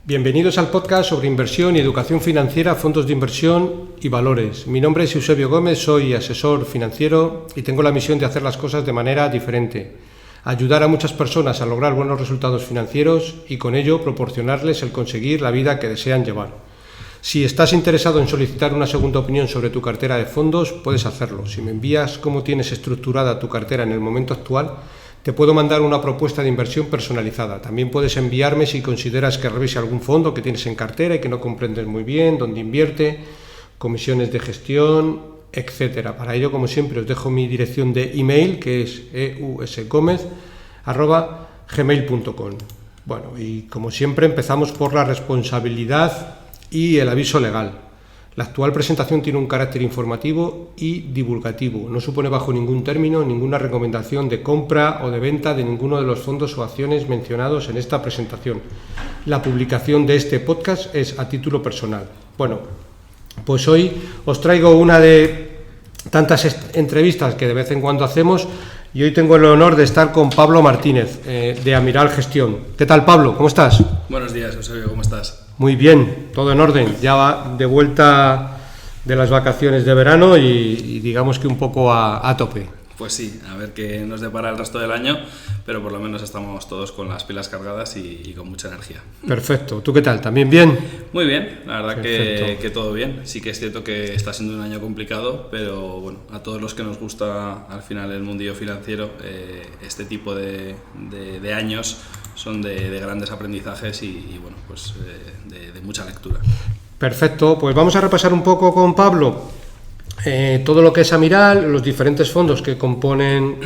Bienvenidos al podcast sobre inversión y educación financiera, fondos de inversión y valores. Mi nombre es Eusebio Gómez, soy asesor financiero y tengo la misión de hacer las cosas de manera diferente, ayudar a muchas personas a lograr buenos resultados financieros y con ello proporcionarles el conseguir la vida que desean llevar. Si estás interesado en solicitar una segunda opinión sobre tu cartera de fondos, puedes hacerlo. Si me envías cómo tienes estructurada tu cartera en el momento actual, te puedo mandar una propuesta de inversión personalizada. También puedes enviarme si consideras que revise algún fondo que tienes en cartera y que no comprendes muy bien, dónde invierte, comisiones de gestión, etcétera. Para ello, como siempre, os dejo mi dirección de email, que es eusgomez@gmail.com. Bueno, y como siempre empezamos por la responsabilidad y el aviso legal. La actual presentación tiene un carácter informativo y divulgativo. No supone bajo ningún término ninguna recomendación de compra o de venta de ninguno de los fondos o acciones mencionados en esta presentación. La publicación de este podcast es a título personal. Bueno, pues hoy os traigo una de tantas entrevistas que de vez en cuando hacemos y hoy tengo el honor de estar con Pablo Martínez, de Amiral Gestión. ¿Qué tal, Pablo? ¿Cómo estás? Buenos días, Eusebio, ¿cómo estás? Muy bien, todo en orden. Ya va de vuelta de las vacaciones de verano y digamos que un poco a tope. Pues sí, a ver qué nos depara el resto del año, pero por lo menos estamos todos con las pilas cargadas y con mucha energía. Perfecto. ¿Tú qué tal? ¿También bien? Muy bien, la verdad que todo bien. Sí que es cierto que está siendo un año complicado, pero bueno, a todos los que nos gusta al final el mundillo financiero, este tipo de años son de grandes aprendizajes y bueno, pues de mucha lectura. Perfecto, pues vamos a repasar un poco con Pablo todo lo que es Amiral, los diferentes fondos que componen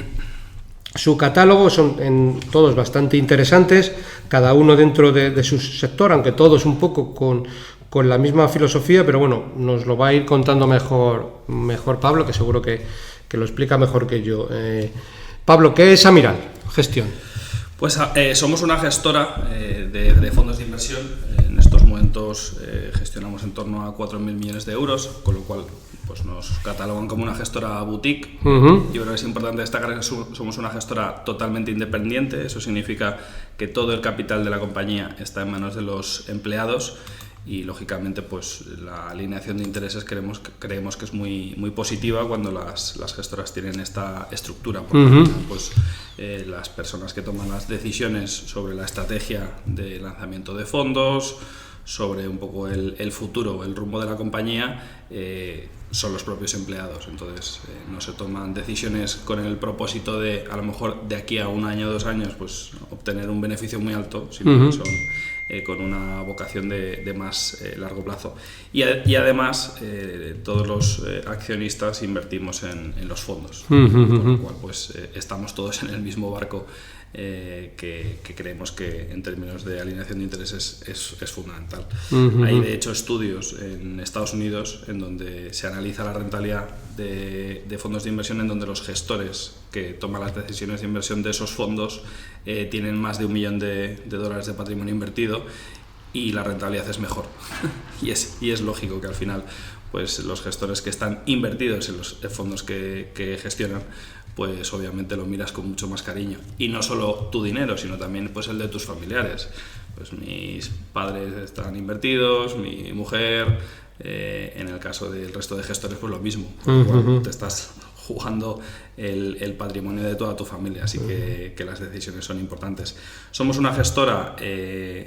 su catálogo, son todos bastante interesantes, cada uno dentro de su sector, aunque todos un poco con la misma filosofía, pero bueno, nos lo va a ir contando mejor Pablo, que seguro que lo explica mejor que yo. Pablo, ¿qué es Amiral Gestión? Pues somos una gestora de fondos de inversión. En estos momentos gestionamos en torno a 4.000 millones de euros, con lo cual pues nos catalogan como una gestora boutique. Yo creo que es importante destacar que somos una gestora totalmente independiente. Eso significa que todo el capital de la compañía está en manos de los empleados y lógicamente pues la alineación de intereses creemos que es muy positiva cuando las gestoras tienen esta estructura, porque pues las personas que toman las decisiones sobre la estrategia de lanzamiento de fondos, sobre un poco el futuro, el rumbo de la compañía, son los propios empleados. Entonces no se toman decisiones con el propósito de a lo mejor de aquí a un año o 2 años pues obtener un beneficio muy alto, sino que son con una vocación de más largo plazo. Y además todos los accionistas invertimos en los fondos, con lo cual pues estamos todos en el mismo barco, que creemos que en términos de alineación de intereses es fundamental. Hay de hecho estudios en Estados Unidos en donde se analiza la rentabilidad de fondos de inversión, en donde los gestores que toman las decisiones de inversión de esos fondos tienen más de $1 millón de patrimonio invertido y la rentabilidad es mejor. y es lógico que al final pues los gestores que están invertidos en los fondos que gestionan, pues obviamente lo miras con mucho más cariño. Y no solo tu dinero, sino también pues el de tus familiares. Pues mis padres están invertidos, mi mujer, en el caso del resto de gestores pues lo mismo. Con lo cual te estás jugando el patrimonio de toda tu familia, así que las decisiones son importantes. Somos una gestora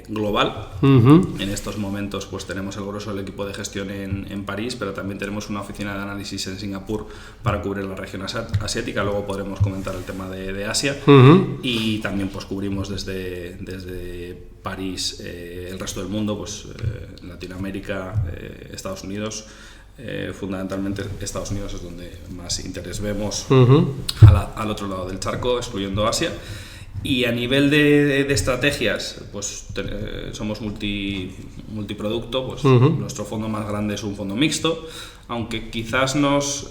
global. En estos momentos pues tenemos el grueso del equipo de gestión en París, pero también tenemos una oficina de análisis en Singapur para cubrir la región asiática. Luego podremos comentar el tema de Asia. Y también pues cubrimos desde París el resto del mundo, pues Latinoamérica, Estados Unidos. Fundamentalmente Estados Unidos es donde más interés vemos, al otro lado del charco, excluyendo Asia. Y a nivel de estrategias, pues somos multiproducto. Pues nuestro fondo más grande es un fondo mixto, aunque quizás nos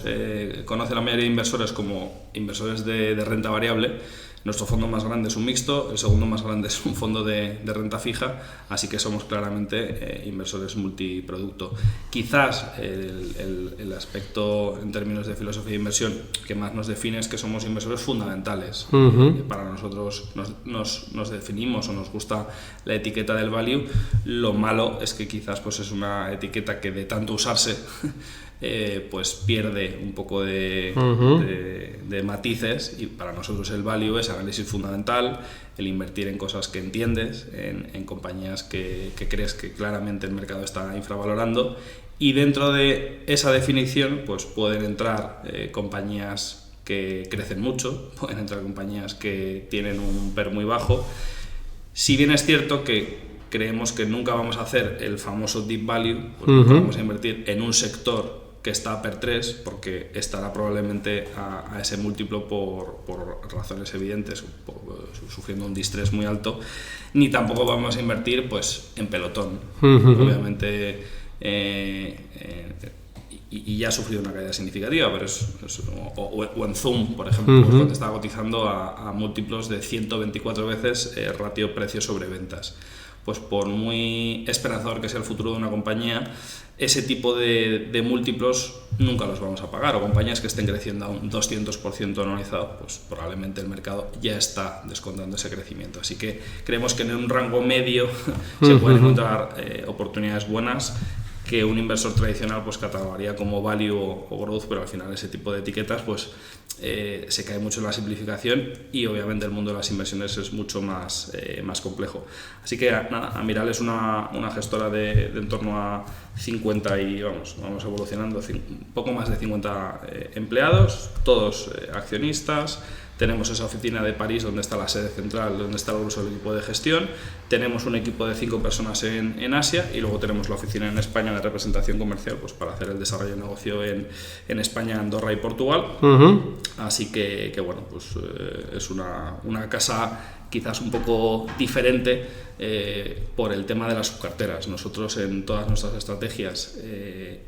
conoce la mayoría de inversores como inversores de renta variable. Nuestro fondo más grande es un mixto, el segundo más grande es un fondo de renta fija, así que somos claramente inversores multiproducto. Quizás el aspecto en términos de filosofía de inversión que más nos define es que somos inversores fundamentales. Para nosotros nos definimos o nos gusta la etiqueta del value. Lo malo es que quizás pues es una etiqueta que de tanto usarse pues pierde un poco de matices, y para nosotros el value es análisis fundamental, el invertir en cosas que entiendes, en compañías que crees que claramente el mercado está infravalorando, y dentro de esa definición pues pueden entrar compañías que crecen mucho, pueden entrar compañías que tienen un PER muy bajo. Si bien es cierto que creemos que nunca vamos a hacer el famoso deep value, pues nunca vamos a invertir en un sector que está a PER 3, porque estará probablemente a ese múltiplo por razones evidentes, sufriendo un distrés muy alto, ni tampoco vamos a invertir pues en pelotón. Obviamente y ya ha sufrido una caída significativa, pero o en Zoom, por ejemplo, cuando estaba cotizando a múltiplos de 124 veces ratio precio sobre ventas. Pues por muy esperanzador que sea el futuro de una compañía, ese tipo de múltiplos nunca los vamos a pagar, o compañías que estén creciendo a un 200% anualizado, pues probablemente el mercado ya está descontando ese crecimiento. Así que creemos que en un rango medio se pueden encontrar oportunidades buenas que un inversor tradicional pues catalogaría como value o growth, pero al final ese tipo de etiquetas pues se cae mucho en la simplificación, y obviamente el mundo de las inversiones es mucho más complejo. Así que nada, Amiral es una gestora de en torno a 50 y vamos evolucionando, un poco más de 50 empleados, todos accionistas. Tenemos esa oficina de París donde está la sede central, donde está el grueso del equipo de gestión. Tenemos un equipo de 5 personas en Asia, y luego tenemos la oficina en España de representación comercial pues para hacer el desarrollo de negocio en España, Andorra y Portugal. Así que bueno, pues es una casa quizás un poco diferente por el tema de las subcarteras. Nosotros en todas nuestras estrategias,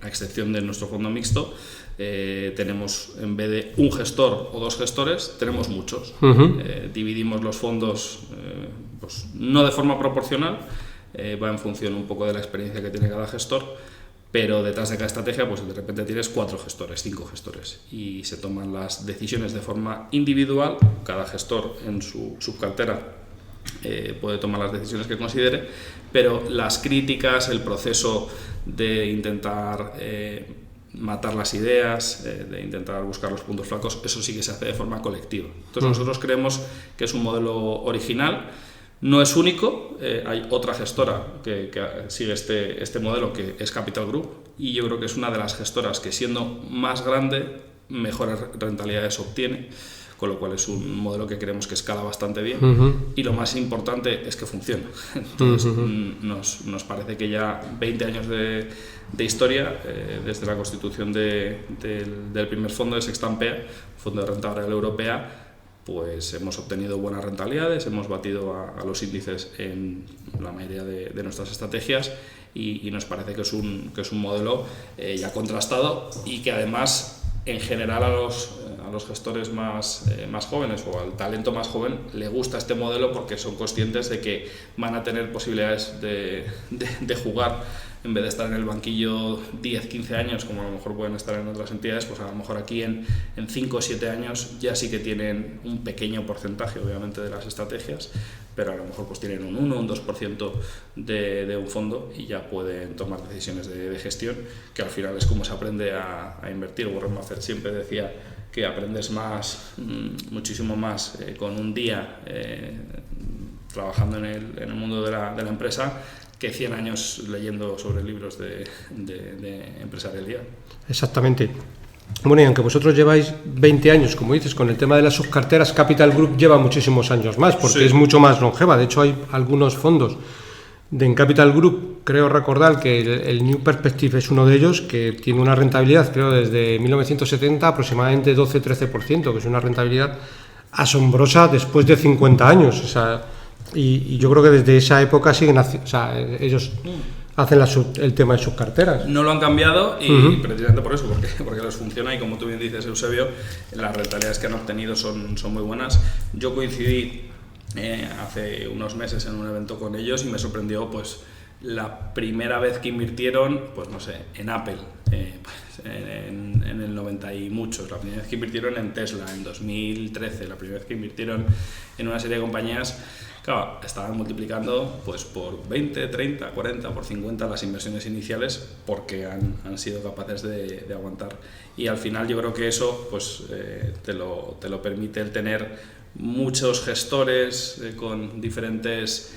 a excepción de nuestro fondo mixto, tenemos, en vez de un gestor o dos gestores, tenemos muchos. Dividimos los fondos pues no de forma proporcional, va en función un poco de la experiencia que tiene cada gestor, pero detrás de cada estrategia pues de repente tienes 4 gestores, 5 gestores, y se toman las decisiones de forma individual. Cada gestor en su subcartera puede tomar las decisiones que considere, pero las críticas, el proceso de intentar matar las ideas, de intentar buscar los puntos flacos, eso sí que se hace de forma colectiva. Entonces nosotros creemos que es un modelo original. No es único, hay otra gestora que sigue este modelo, que es Capital Group, y yo creo que es una de las gestoras que, siendo más grande, mejores rentabilidades obtiene, con lo cual es un modelo que creemos que escala bastante bien, y lo más importante es que funciona. Entonces nos parece que ya 20 años de historia, desde la constitución del primer fondo de Sextampea, Fondo de Renta Variable Europea, pues hemos obtenido buenas rentabilidades, hemos batido a los índices en la mayoría de nuestras estrategias, y nos parece que es un modelo ya contrastado, y que además en general a los gestores más jóvenes, o al talento más joven, le gusta este modelo, porque son conscientes de que van a tener posibilidades de jugar. En vez de estar en el banquillo 10, 15 años, como a lo mejor pueden estar en otras entidades, pues a lo mejor aquí en 5 o 7 años ya sí que tienen un pequeño porcentaje, obviamente, de las estrategias, pero a lo mejor pues tienen un 1 o un 2% de un fondo, y ya pueden tomar decisiones de gestión, que al final es como se aprende a invertir. Warren Buffett siempre decía que aprendes muchísimo más con un día trabajando en el mundo de la empresa, que 100 años leyendo sobre libros de empresarialidad. Exactamente. Bueno, y aunque vosotros lleváis 20 años, como dices, con el tema de las subcarteras, Capital Group lleva muchísimos años más, porque es mucho más longeva. De hecho, hay algunos fondos en Capital Group, creo recordar que el New Perspective es uno de ellos, que tiene una rentabilidad, creo, desde 1970 aproximadamente 12-13%, que es una rentabilidad asombrosa después de 50 años. O sea, y yo creo que desde esa época siguen, o sea, ellos hacen el tema de sus carteras. No lo han cambiado y precisamente por eso, porque les funciona y como tú bien dices, Eusebio, las rentabilidades que han obtenido son muy buenas. Yo coincidí hace unos meses en un evento con ellos y me sorprendió pues la primera vez que invirtieron, pues no sé, en Apple, en el 90 y muchos, la primera vez que invirtieron en Tesla, en 2013, la primera vez que invirtieron en una serie de compañías, claro, estaban multiplicando pues por 20, 30, 40, por 50 las inversiones iniciales porque han sido capaces de aguantar. Y al final yo creo que eso pues te lo permite el tener muchos gestores con diferentes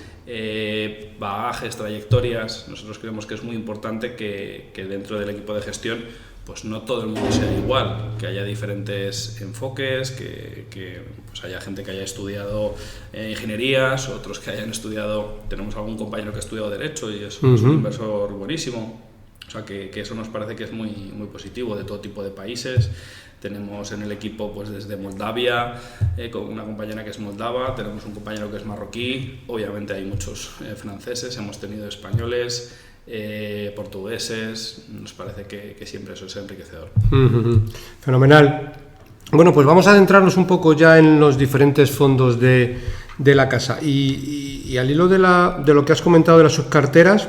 bagajes, trayectorias. Nosotros creemos que es muy importante que dentro del equipo de gestión pues no todo el mundo sea igual, que haya diferentes enfoques, que pues haya gente que haya estudiado ingenierías, otros que hayan estudiado, tenemos algún compañero que ha estudiado Derecho y es un inversor buenísimo, o sea que eso nos parece que es muy, muy positivo, de todo tipo de países. Tenemos en el equipo pues desde Moldavia, con una compañera que es moldava, tenemos un compañero que es marroquí, obviamente hay muchos franceses, hemos tenido españoles, portugueses, nos parece que siempre eso es enriquecedor. Fenomenal. Bueno, pues vamos a adentrarnos un poco ya en los diferentes fondos de la casa y al hilo de lo que has comentado de las subcarteras,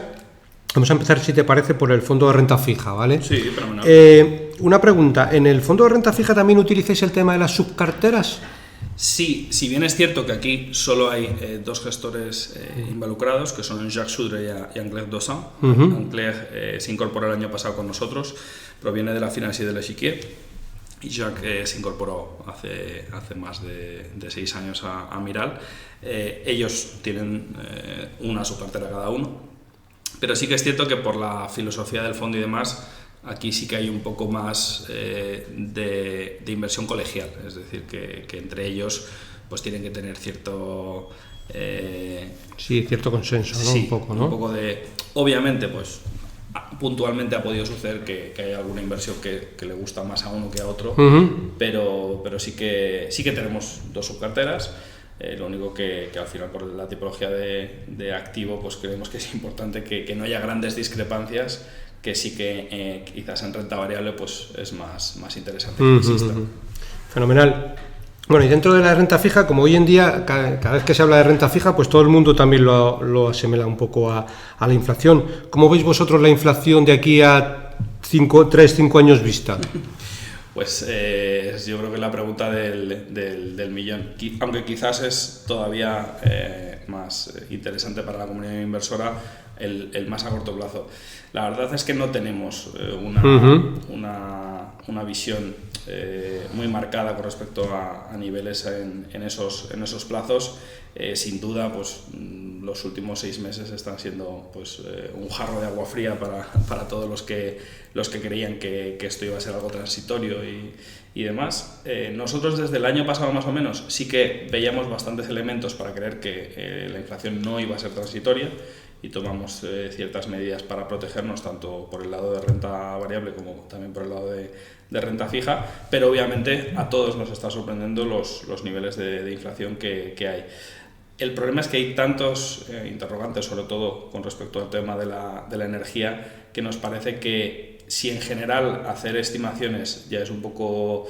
vamos a empezar, si te parece, por el fondo de renta fija, ¿vale? Sí, fenomenal. Una pregunta, ¿en el fondo de renta fija también utilizáis el tema de las subcarteras? Sí, si bien es cierto que aquí solo hay dos gestores involucrados, que son Jacques Soudre y Angler Dossin. Angler se incorporó el año pasado con nosotros, proviene de la Financière de l'Echiquier, y Jacques se incorporó hace más de 6 años a Miral. Ellos tienen una subcartera cada uno, pero sí que es cierto que por la filosofía del fondo y demás, aquí sí que hay un poco más de inversión colegial, es decir, que entre ellos pues tienen que tener cierto... cierto consenso, ¿no? Sí, un poco, ¿no? Un poco de... Obviamente, pues puntualmente ha podido suceder que hay alguna inversión que le gusta más a uno que a otro, pero sí que tenemos dos subcarteras. Lo único que al final, por la tipología de activo, pues creemos que es importante que no haya grandes discrepancias, que sí que quizás en renta variable pues es más interesante que exista. Fenomenal. Bueno, y dentro de la renta fija, como hoy en día cada vez que se habla de renta fija, pues todo el mundo también lo asimila un poco a la inflación. ¿Cómo veis vosotros la inflación de aquí a 3-5 años vista? Pues yo creo que es la pregunta del millón, aunque quizás es todavía más interesante para la comunidad inversora el más a corto plazo. La verdad es que no tenemos una visión muy marcada con respecto a niveles en esos plazos. Sin duda, pues los últimos 6 meses están siendo pues un jarro de agua fría para todos los que creían que esto iba a ser algo transitorio y demás. Nosotros desde el año pasado más o menos sí que veíamos bastantes elementos para creer que la inflación no iba a ser transitoria y tomamos ciertas medidas para protegernos tanto por el lado de renta variable como también por el lado de renta fija, pero obviamente a todos nos está sorprendiendo los niveles de inflación que hay. El problema es que hay tantos interrogantes, sobre todo con respecto al tema de la energía, que nos parece que si en general hacer estimaciones ya es un poco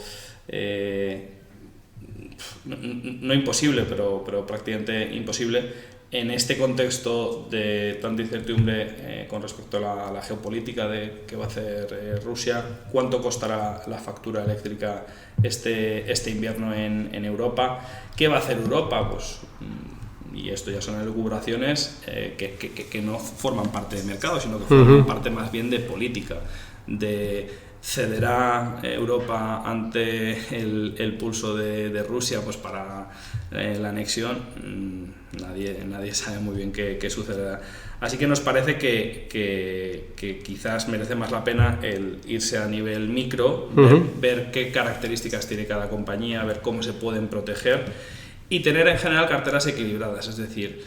no imposible, pero prácticamente imposible, en este contexto de tanta incertidumbre con respecto a la geopolítica de qué va a hacer Rusia, cuánto costará la factura eléctrica este invierno en Europa, qué va a hacer Europa, pues, y esto ya son elucubraciones que no forman parte del mercado, sino que forman parte más bien de política, ¿cederá Europa ante el pulso de Rusia pues para la anexión? Nadie sabe muy bien qué sucederá. Así que nos parece que quizás merece más la pena el irse a nivel micro, ver qué características tiene cada compañía, ver cómo se pueden proteger y tener en general carteras equilibradas, es decir,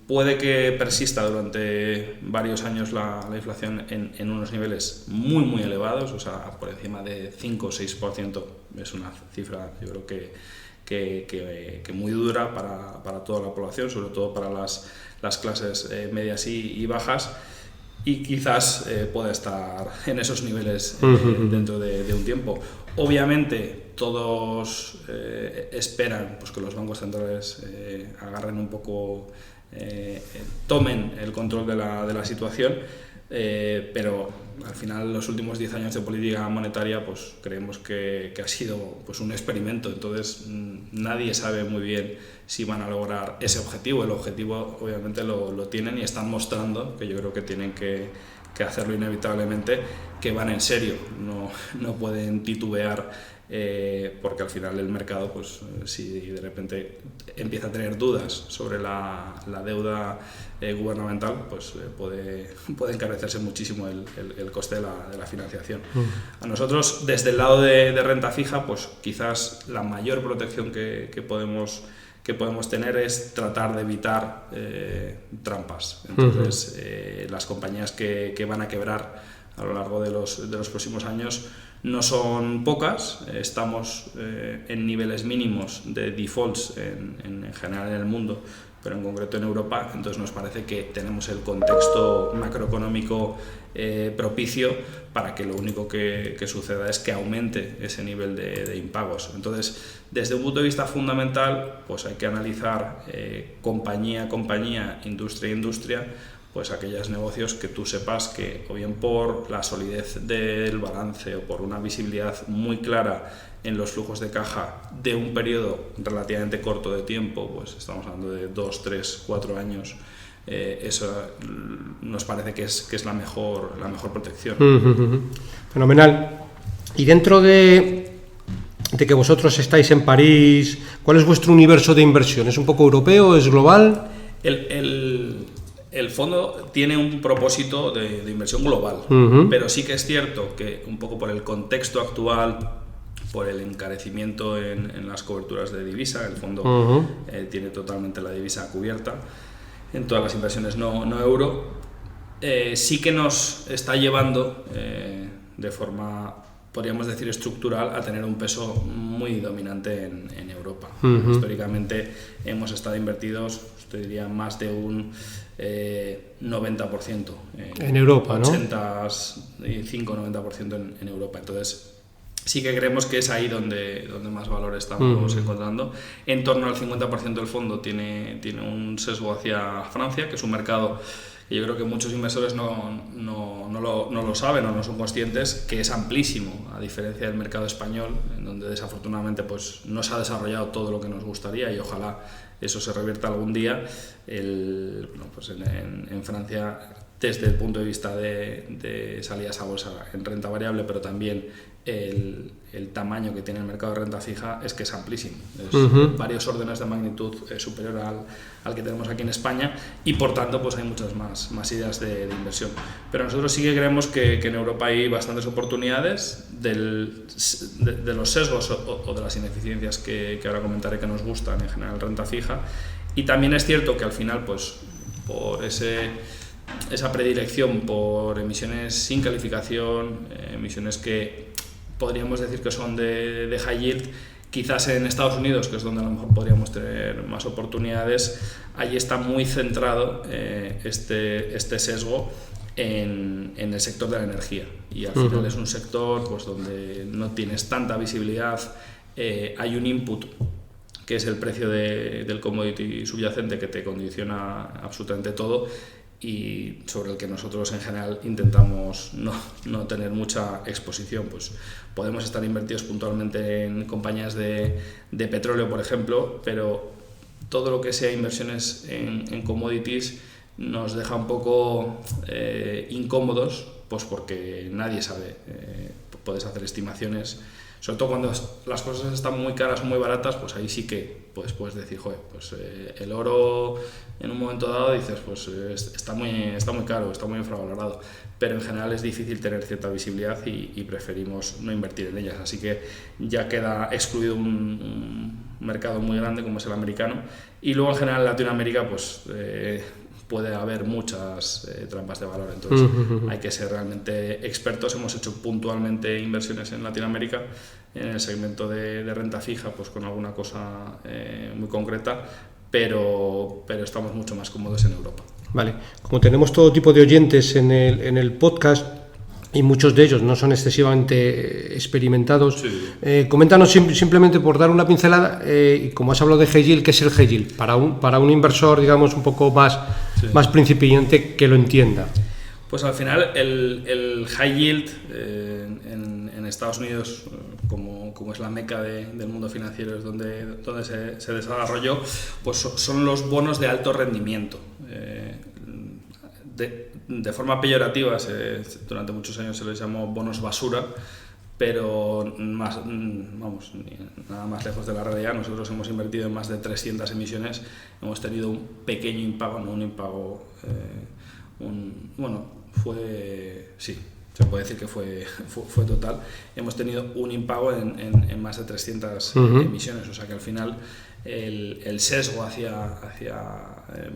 puede que persista durante varios años la inflación en unos niveles muy muy elevados, o sea, por encima de 5 o 6%, es una cifra yo creo que muy dura para toda la población, sobre todo para las clases medias y bajas, y quizás pueda estar en esos niveles dentro de un tiempo. Obviamente todos esperan pues, que los bancos centrales agarren un poco, tomen el control de la situación, pero al final los últimos 10 años de política monetaria pues creemos que ha sido pues un experimento, entonces nadie sabe muy bien si van a lograr ese objetivo. El objetivo obviamente lo tienen y están mostrando, que yo creo que tienen que hacerlo inevitablemente, que van en serio, no pueden titubear, porque al final el mercado, pues si de repente empieza a tener dudas sobre la deuda gubernamental, pues puede encarecerse muchísimo el coste de la financiación. A nosotros, desde el lado de renta fija, pues quizás la mayor protección que podemos tener es tratar de evitar trampas. Entonces, las compañías que van a quebrar a lo largo de los próximos años no son pocas. Estamos en niveles mínimos de defaults en general en el mundo, pero en concreto en Europa. Entonces nos parece que tenemos el contexto macroeconómico propicio para que lo único que suceda es que aumente ese nivel de impagos. Entonces, desde un punto de vista fundamental, pues hay que analizar compañía a compañía, industria a industria, pues aquellos negocios que tú sepas que, o bien por la solidez del balance o por una visibilidad muy clara en los flujos de caja de un periodo relativamente corto de tiempo, pues estamos hablando de 2, 3, 4 años, eso nos parece que es la mejor protección. Fenomenal. Y dentro de que vosotros estáis en París, ¿cuál es vuestro universo de inversión? ¿Es un poco europeo? ¿Es global? El fondo tiene un propósito de inversión global, pero sí que es cierto que un poco por el contexto actual, por el encarecimiento en las coberturas de divisa, el fondo tiene totalmente la divisa cubierta en todas las inversiones no euro, sí que nos está llevando de forma, podríamos decir, estructural, a tener un peso muy dominante en Europa. Históricamente hemos estado invertidos, te diría, más de un 90% en Europa, 85-90% en Europa. Entonces sí que creemos que es ahí donde más valor estamos encontrando. En torno al 50% del fondo tiene un sesgo hacia Francia, que es un mercado que yo creo que muchos inversores no lo saben o no son conscientes, que es amplísimo, a diferencia del mercado español, en donde desafortunadamente pues no se ha desarrollado todo lo que nos gustaría, y ojalá eso se revierta algún día. Pues en Francia, desde el punto de vista de salidas a bolsa en renta variable, pero también el tamaño que tiene el mercado de renta fija es que es amplísimo, es varios órdenes de magnitud superior al que tenemos aquí en España, y por tanto pues hay muchas más ideas de inversión. Pero nosotros sí que creemos que en Europa hay bastantes oportunidades de los sesgos o de las ineficiencias que ahora comentaré, que nos gustan en general renta fija, y también es cierto que al final pues por esa predilección por emisiones sin calificación, emisiones que podríamos decir que son de high yield, quizás en Estados Unidos, que es donde a lo mejor podríamos tener más oportunidades, allí está muy centrado este sesgo en el sector de la energía, y al final es un sector pues donde no tienes tanta visibilidad, hay un input que es el precio del commodity subyacente, que te condiciona absolutamente todo, y sobre el que nosotros en general intentamos no tener mucha exposición. Pues podemos estar invertidos puntualmente en compañías de petróleo, por ejemplo, pero todo lo que sea inversiones en commodities nos deja un poco incómodos, pues porque nadie sabe. Puedes hacer estimaciones, sobre todo cuando las cosas están muy caras o muy baratas, pues ahí sí que pues puedes decir, joder, pues el oro en un momento dado dices, pues está muy caro, está muy infravalorado, pero en general es difícil tener cierta visibilidad y preferimos no invertir en ellas. Así que ya queda excluido un mercado muy grande como es el americano, y luego en general en Latinoamérica pues puede haber muchas trampas de valor, entonces hay que ser realmente expertos. Hemos hecho puntualmente inversiones en Latinoamérica en el segmento de renta fija, pues con alguna cosa muy concreta, pero estamos mucho más cómodos en Europa. Vale, como tenemos todo tipo de oyentes en el podcast y muchos de ellos no son excesivamente experimentados, sí. Coméntanos simplemente por dar una pincelada, y como has hablado de high yield, ¿qué es el high yield? Para un inversor, digamos, un poco más principiante que lo entienda. Pues al final el high yield en Estados Unidos, como es la meca del mundo financiero, es donde se desarrolló, pues son los bonos de alto rendimiento. De forma peyorativa, durante muchos años se les llamó bonos basura, pero nada más lejos de la realidad. Nosotros hemos invertido en más de 300 emisiones, hemos tenido un pequeño impago, no un impago, se puede decir que fue total. Hemos tenido un impago en más de 300 emisiones, o sea que al final el sesgo hacia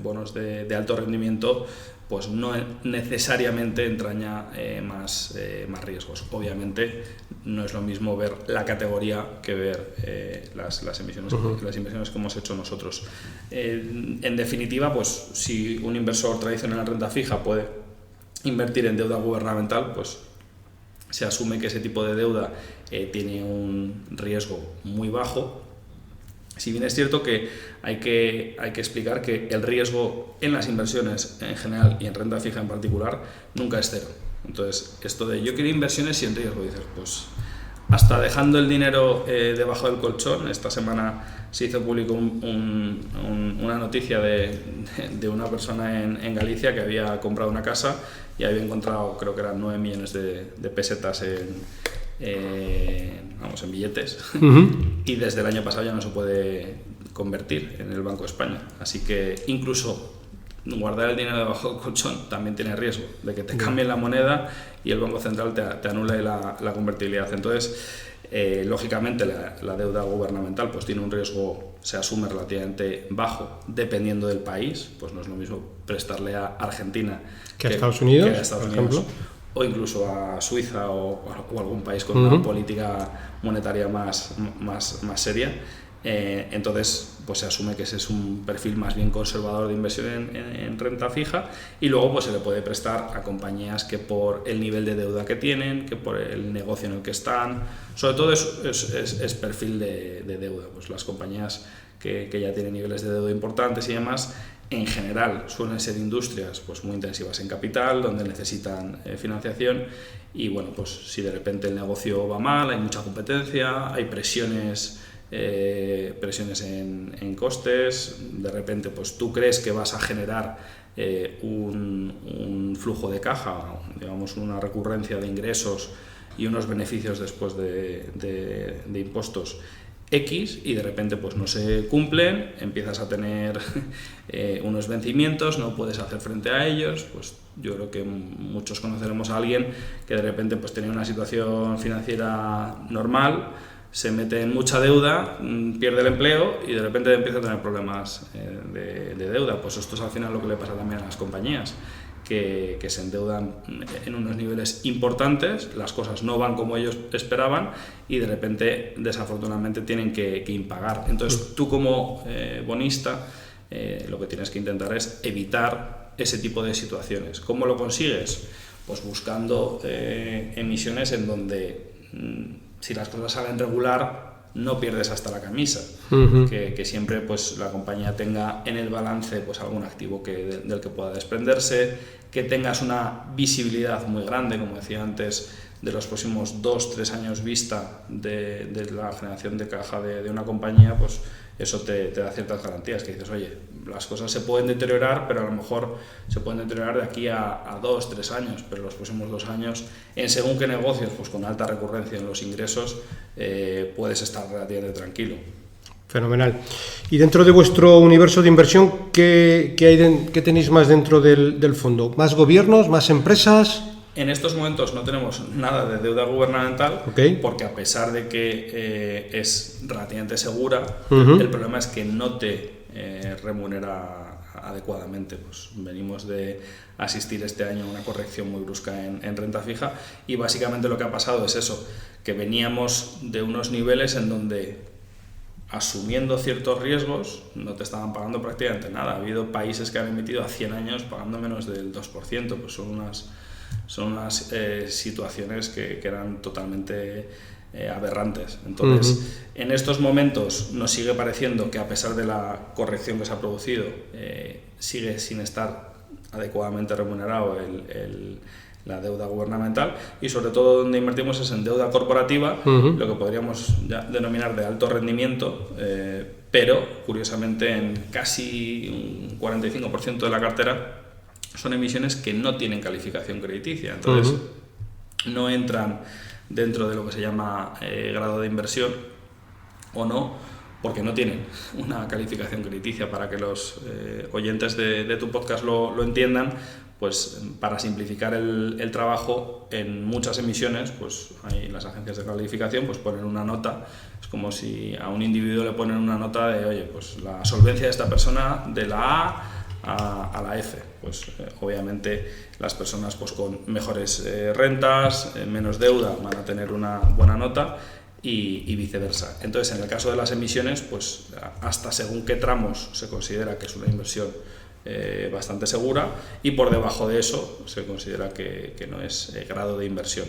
bonos de alto rendimiento pues no necesariamente entraña más riesgos. Obviamente no es lo mismo ver la categoría que ver las inversiones que hemos hecho nosotros. En definitiva, pues si un inversor tradicional en renta fija puede invertir en deuda gubernamental, pues se asume que ese tipo de deuda tiene un riesgo muy bajo. Si bien es cierto que hay que explicar que el riesgo en las inversiones en general y en renta fija en particular nunca es cero. Entonces, esto de yo quiero inversiones sin riesgo, dices, pues hasta dejando el dinero debajo del colchón. Esta semana se hizo público una noticia de una persona en Galicia que había comprado una casa y había encontrado, creo que eran 9 millones de pesetas en billetes, y desde el año pasado ya no se puede convertir en el Banco de España. Así que incluso guardar el dinero debajo del colchón también tiene riesgo de que te cambien la moneda y el Banco Central te anule la convertibilidad. Entonces, lógicamente la deuda gubernamental pues tiene un riesgo, se asume relativamente bajo dependiendo del país. Pues no es lo mismo prestarle a Argentina que a Estados Unidos, por ejemplo, o incluso a Suiza o algún país con una política monetaria más seria. Entonces pues se asume que ese es un perfil más bien conservador de inversión en renta fija, y luego pues se le puede prestar a compañías que por el nivel de deuda que tienen, que por el negocio en el que están, sobre todo es perfil de deuda. Pues las compañías que ya tienen niveles de deuda importantes y demás, en general suelen ser industrias pues muy intensivas en capital, donde necesitan financiación, y bueno, pues si de repente el negocio va mal, hay mucha competencia, hay presiones en costes, de repente pues tú crees que vas a generar un flujo de caja, digamos una recurrencia de ingresos y unos beneficios después de impuestos X, y de repente pues no se cumplen, empiezas a tener unos vencimientos, no puedes hacer frente a ellos. Pues yo creo que muchos conoceremos a alguien que de repente pues tenía una situación financiera normal, se mete en mucha deuda, pierde el empleo y de repente empieza a tener problemas de deuda. Pues esto es al final lo que le pasa también a las compañías, que se endeudan en unos niveles importantes, las cosas no van como ellos esperaban y de repente desafortunadamente tienen que impagar. Entonces tú como bonista lo que tienes que intentar es evitar ese tipo de situaciones. ¿Cómo lo consigues? Pues buscando emisiones en donde si las cosas salen regular no pierdes hasta la camisa, que siempre pues la compañía tenga en el balance pues algún activo del que pueda desprenderse, que tengas una visibilidad muy grande, como decía antes, de los próximos 2-3 años vista de la generación de caja de una compañía. Pues eso te da ciertas garantías, que dices, oye, las cosas se pueden deteriorar, pero a lo mejor se pueden deteriorar de aquí a 2-3 años, pero los próximos 2 años, en según qué negocios, pues con alta recurrencia en los ingresos, puedes estar relativamente tranquilo. Fenomenal. Y dentro de vuestro universo de inversión, ¿qué tenéis más dentro del fondo? ¿Más gobiernos, más empresas? En estos momentos no tenemos nada de deuda gubernamental, porque a pesar de que es relativamente segura, el problema es que no te remunera adecuadamente. Pues venimos de asistir este año a una corrección muy brusca en renta fija, y básicamente lo que ha pasado es eso, que veníamos de unos niveles en donde asumiendo ciertos riesgos, no te estaban pagando prácticamente nada. Ha habido países que han emitido a 100 años pagando menos del 2%, pues son unas situaciones que eran totalmente aberrantes. Entonces, en estos momentos nos sigue pareciendo que, a pesar de la corrección que se ha producido, sigue sin estar adecuadamente remunerado la deuda gubernamental, y sobre todo donde invertimos es en deuda corporativa, lo que podríamos ya denominar de alto rendimiento, pero curiosamente en casi un 45% de la cartera son emisiones que no tienen calificación crediticia, entonces no entran dentro de lo que se llama grado de inversión o no, porque no tienen una calificación crediticia. Para que los oyentes de tu podcast lo entiendan, pues para simplificar el trabajo, en muchas emisiones, pues hay las agencias de calificación pues ponen una nota. Es como si a un individuo le ponen una nota de, oye, pues la solvencia de esta persona de la A la F. Pues obviamente las personas pues con mejores rentas, menos deuda, van a tener una buena nota, y viceversa. Entonces, en el caso de las emisiones, pues hasta según qué tramos se considera que es una inversión bastante segura, y por debajo de eso se considera que no es grado de inversión.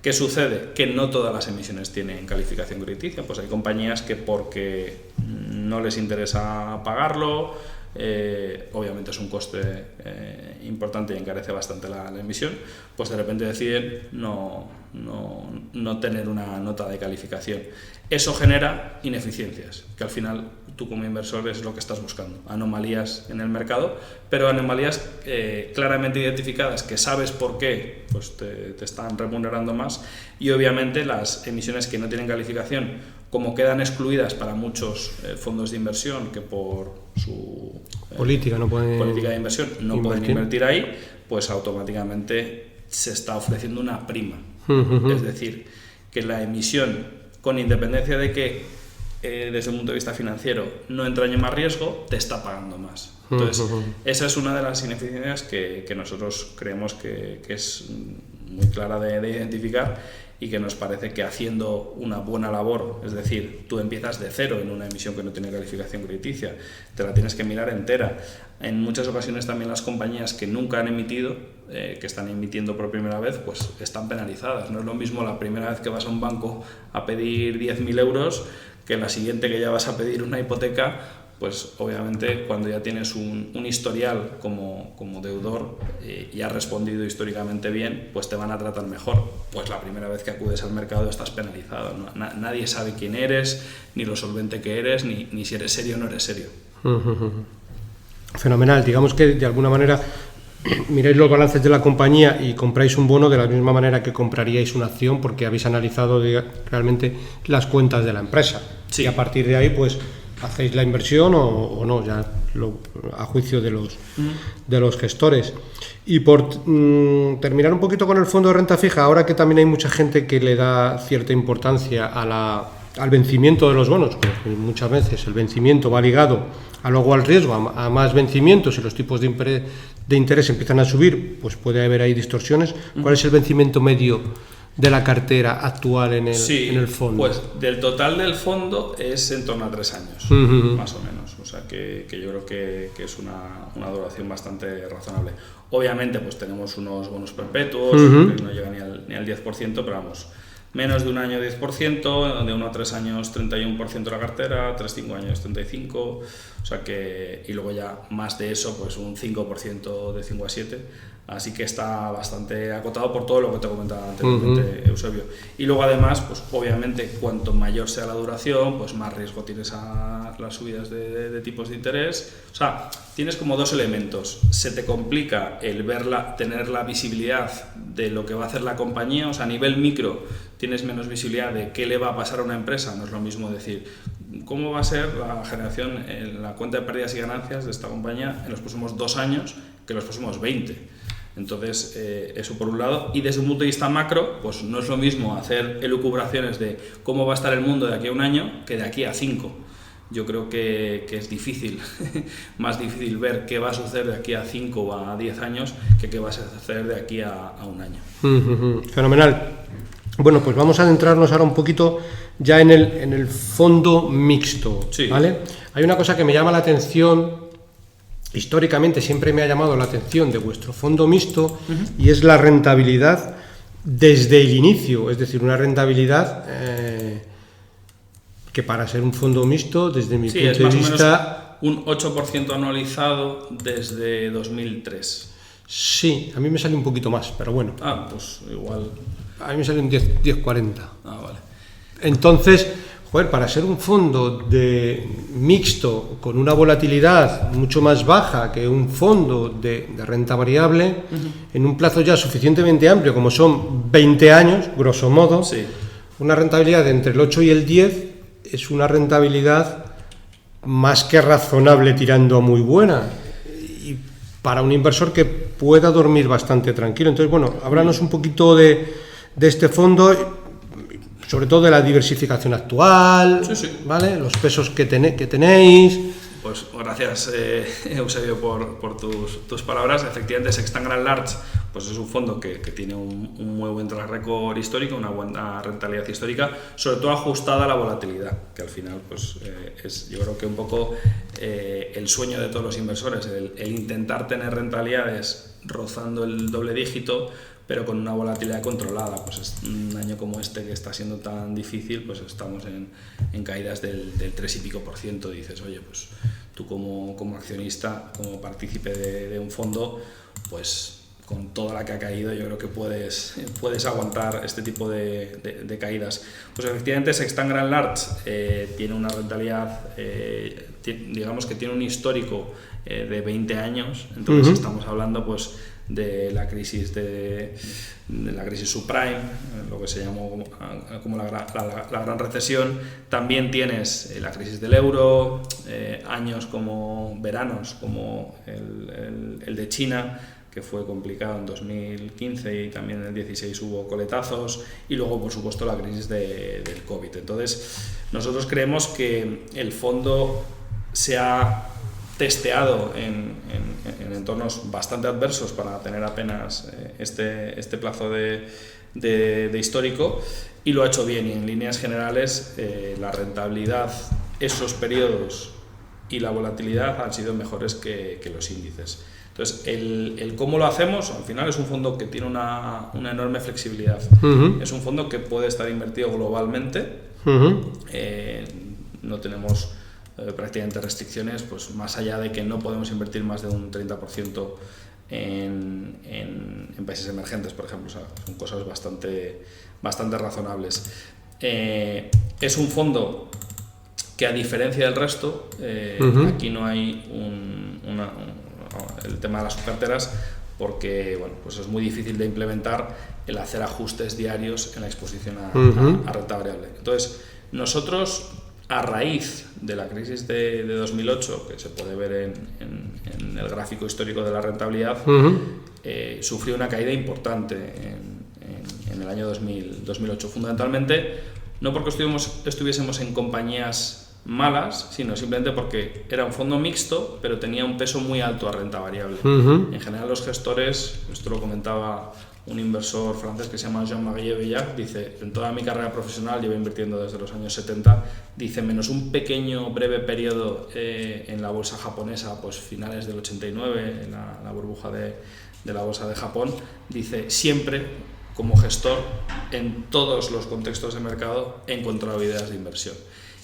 ¿Qué sucede? Que no todas las emisiones tienen calificación crediticia. Pues hay compañías que, porque no les interesa pagarlo, obviamente es un coste importante y encarece bastante la emisión, pues de repente deciden no tener una nota de calificación. Eso genera ineficiencias, que al final tú como inversor es lo que estás buscando, anomalías en el mercado, pero anomalías claramente identificadas, que sabes por qué pues te están remunerando más. Y obviamente las emisiones que no tienen calificación, como quedan excluidas para muchos fondos de inversión que por su política de inversión no pueden invertir ahí, pues automáticamente se está ofreciendo una prima. Es decir, que la emisión, con independencia de que desde un punto de vista financiero no entrañe más riesgo, te está pagando más. Entonces, esa es una de las ineficiencias que nosotros creemos que es muy clara de identificar, y que nos parece que, haciendo una buena labor, es decir, tú empiezas de cero en una emisión que no tiene calificación crediticia, te la tienes que mirar entera. En muchas ocasiones también las compañías que nunca han emitido, que están emitiendo por primera vez, pues están penalizadas. No es lo mismo la primera vez que vas a un banco a pedir 10.000 euros que la siguiente que ya vas a pedir una hipoteca. Pues obviamente, cuando ya tienes un historial como deudor y has respondido históricamente bien, pues te van a tratar mejor. Pues la primera vez que acudes al mercado estás penalizado. Nadie sabe quién eres, ni lo solvente que eres, ni si eres serio o no eres serio. Fenomenal. Digamos que de alguna manera miráis los balances de la compañía y compráis un bono de la misma manera que compraríais una acción, porque habéis analizado realmente las cuentas de la empresa. Sí. Y a partir de ahí, pues hacéis la inversión o no, ya a juicio de los gestores. Y por terminar un poquito con el fondo de renta fija, ahora que también hay mucha gente que le da cierta importancia al vencimiento de los bonos, porque muchas veces el vencimiento va ligado luego al riesgo, a más vencimientos, y los tipos de interés empiezan a subir, pues puede haber ahí distorsiones. ¿Cuál es el vencimiento medio de la cartera actual en el fondo? Pues del total del fondo es en torno a 3 años, más o menos. O sea que yo creo que es una duración bastante razonable. Obviamente pues tenemos unos bonos perpetuos que no llegan ni al 10%, pero vamos, menos de un año 10%, de 1 a 3 años 31% de la cartera, 3-5 años 35%, o sea que, y luego ya más de eso, pues un 5% de 5 a 7%. Así que está bastante acotado por todo lo que te comentaba anteriormente, Eusebio. Y luego además, pues obviamente cuanto mayor sea la duración, pues más riesgo tienes a las subidas de tipos de interés. O sea, tienes como dos elementos. Se te complica el tener la visibilidad de lo que va a hacer la compañía. O sea, a nivel micro tienes menos visibilidad de qué le va a pasar a una empresa. No es lo mismo decir cómo va a ser la generación en la cuenta de pérdidas y ganancias de esta compañía en los próximos 2 años que en los próximos 20. Entonces, eso por un lado. Y desde un punto de vista macro, pues no es lo mismo hacer elucubraciones de cómo va a estar el mundo de aquí a 1 año que de aquí a 5. Yo creo que es difícil, más difícil ver qué va a suceder de aquí a 5 o a 10 años que qué va a suceder de aquí a 1 año. Fenomenal. Bueno, pues vamos a adentrarnos ahora un poquito ya en el fondo mixto, Sí. ¿vale? Hay una cosa que me llama la atención, históricamente siempre me ha llamado la atención de vuestro fondo mixto, y es la rentabilidad desde el inicio, es decir, una rentabilidad que para ser un fondo mixto, desde mi Sí, es punto de más vista... o menos un 8% anualizado desde 2003. Sí, a mí me sale un poquito más, pero bueno, Ah, pues igual. a mí me sale un 10-40. Ah, vale. Entonces, joder, para ser un fondo de mixto con una volatilidad mucho más baja que un fondo de renta variable, en un plazo ya suficientemente amplio como son 20 años, grosso modo, Sí. una rentabilidad de entre el 8 y el 10 es una rentabilidad más que razonable tirando a muy buena, y para un inversor que pueda dormir bastante tranquilo. Entonces, bueno, háblanos un poquito de este fondo, sobre todo de la diversificación actual, Sí. ¿vale? Los pesos que tenéis. Pues gracias, Eusebio, por tus palabras. Efectivamente, Sextant Grand Large pues es un fondo que tiene un muy buen track record histórico, una buena rentabilidad histórica, sobre todo ajustada a la volatilidad, que al final pues, es, yo creo que un poco el sueño de todos los inversores, el intentar tener rentabilidades rozando el doble dígito, pero con una volatilidad controlada. Pues es un año como este que está siendo tan difícil, pues estamos en caídas del 3 y pico %. Dices, oye, pues tú como accionista, como partícipe de un fondo, pues con toda la que ha caído, yo creo que puedes aguantar este tipo de caídas. Pues efectivamente Sextant Grand Large tiene una rentabilidad, digamos que tiene un histórico de 20 años, entonces estamos hablando pues de la crisis de la crisis subprime, lo que se llamó como la gran recesión. También tienes la crisis del euro, años como veranos como el de China, que fue complicado en 2015, y también en el 16 hubo coletazos, y luego por supuesto la crisis del COVID. Entonces nosotros creemos que el fondo se ha testeado en entornos bastante adversos para tener apenas este plazo de histórico, y lo ha hecho bien, y en líneas generales la rentabilidad, esos periodos y la volatilidad han sido mejores que los índices. Entonces, el cómo lo hacemos, al final es un fondo que tiene una enorme flexibilidad. Es un fondo que puede estar invertido globalmente, no tenemos prácticamente restricciones, pues más allá de que no podemos invertir más de un 30% en países emergentes, por ejemplo. O sea, son cosas bastante razonables. Es un fondo que, a diferencia del resto, aquí no hay el tema de las subcarteras, porque bueno, pues es muy difícil de implementar el hacer ajustes diarios en la exposición a renta variable. Entonces, nosotros, a raíz de la crisis de 2008, que se puede ver en el gráfico histórico de la rentabilidad, sufrió una caída importante en el año 2008, fundamentalmente no porque estuviésemos en compañías malas, sino simplemente porque era un fondo mixto, pero tenía un peso muy alto a renta variable. En general, los gestores, esto lo comentaba un inversor francés que se llama Jean-Marie Bellac, dice: en toda mi carrera profesional, llevo invirtiendo desde los años 70, dice, menos un pequeño breve periodo en la bolsa japonesa, pues finales del 89, en la burbuja de la bolsa de Japón, dice, siempre como gestor, en todos los contextos de mercado, he encontrado ideas de inversión.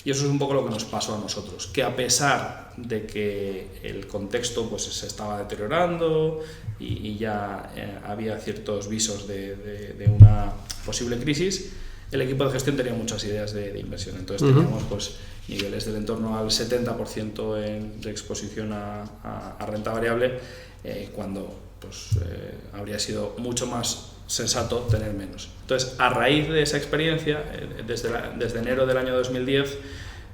Y eso es un poco lo que nos pasó a nosotros, que a pesar de que el contexto pues se estaba deteriorando y ya había ciertos visos de una posible crisis, el equipo de gestión tenía muchas ideas de inversión. Entonces teníamos pues niveles del entorno al 70% de exposición a renta variable, cuando pues habría sido mucho más sensato tener menos. Entonces, a raíz de esa experiencia, desde enero del año 2010,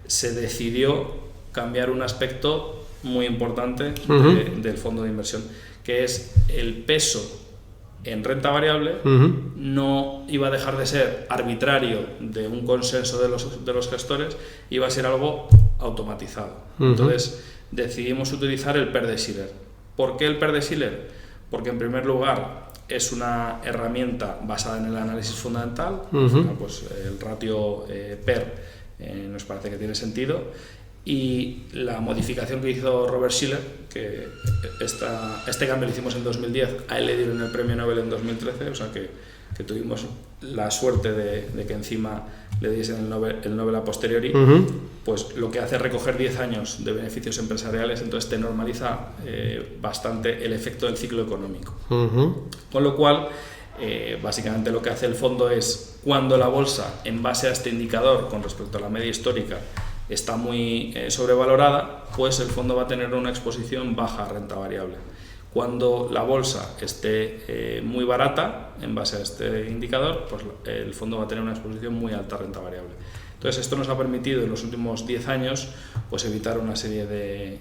se decidió cambiar un aspecto muy importante del fondo de inversión, que es el peso en renta variable. No iba a dejar de ser arbitrario de un consenso de los gestores, iba a ser algo automatizado. Entonces, decidimos utilizar el PER de Shiller. ¿Por qué el PER de Shiller? Porque, en primer lugar, es una herramienta basada en el análisis fundamental. Uh-huh. Al final, pues, el ratio PER nos parece que tiene sentido. Y la modificación que hizo Robert Shiller, que este cambio lo hicimos en 2010, a él le dieron el premio Nobel en 2013, o sea que tuvimos la suerte de que encima le diesen el Nobel a posteriori. Uh-huh. Pues lo que hace es recoger 10 años de beneficios empresariales, entonces te normaliza bastante el efecto del ciclo económico. Uh-huh. Con lo cual, básicamente lo que hace el fondo es, cuando la bolsa, en base a este indicador con respecto a la media histórica, está muy sobrevalorada, pues el fondo va a tener una exposición baja a renta variable. Cuando la bolsa esté muy barata, en base a este indicador, pues el fondo va a tener una exposición muy alta a renta variable. Entonces, esto nos ha permitido en los últimos 10 años pues evitar una serie de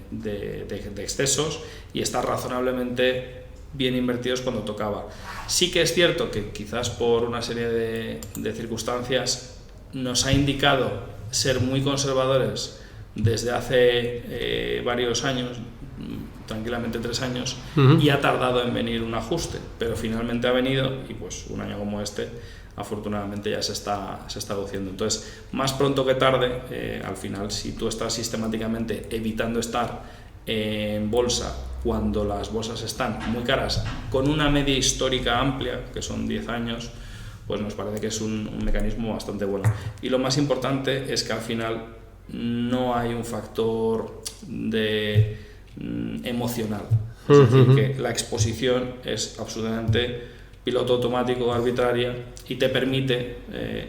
excesos y estar razonablemente bien invertidos cuando tocaba. Sí que es cierto que quizás por una serie de circunstancias nos ha indicado ser muy conservadores desde hace varios años, tranquilamente 3 años, uh-huh. Y ha tardado en venir un ajuste, pero finalmente ha venido y pues un año como este afortunadamente ya se está reduciendo. Entonces, más pronto que tarde, al final, si tú estás sistemáticamente evitando estar en bolsa cuando las bolsas están muy caras, con una media histórica amplia, que son 10 años, pues nos parece que es un mecanismo bastante bueno. Y lo más importante es que al final no hay un factor emocional. Es decir, que la exposición es absolutamente piloto automático, arbitraria, y te permite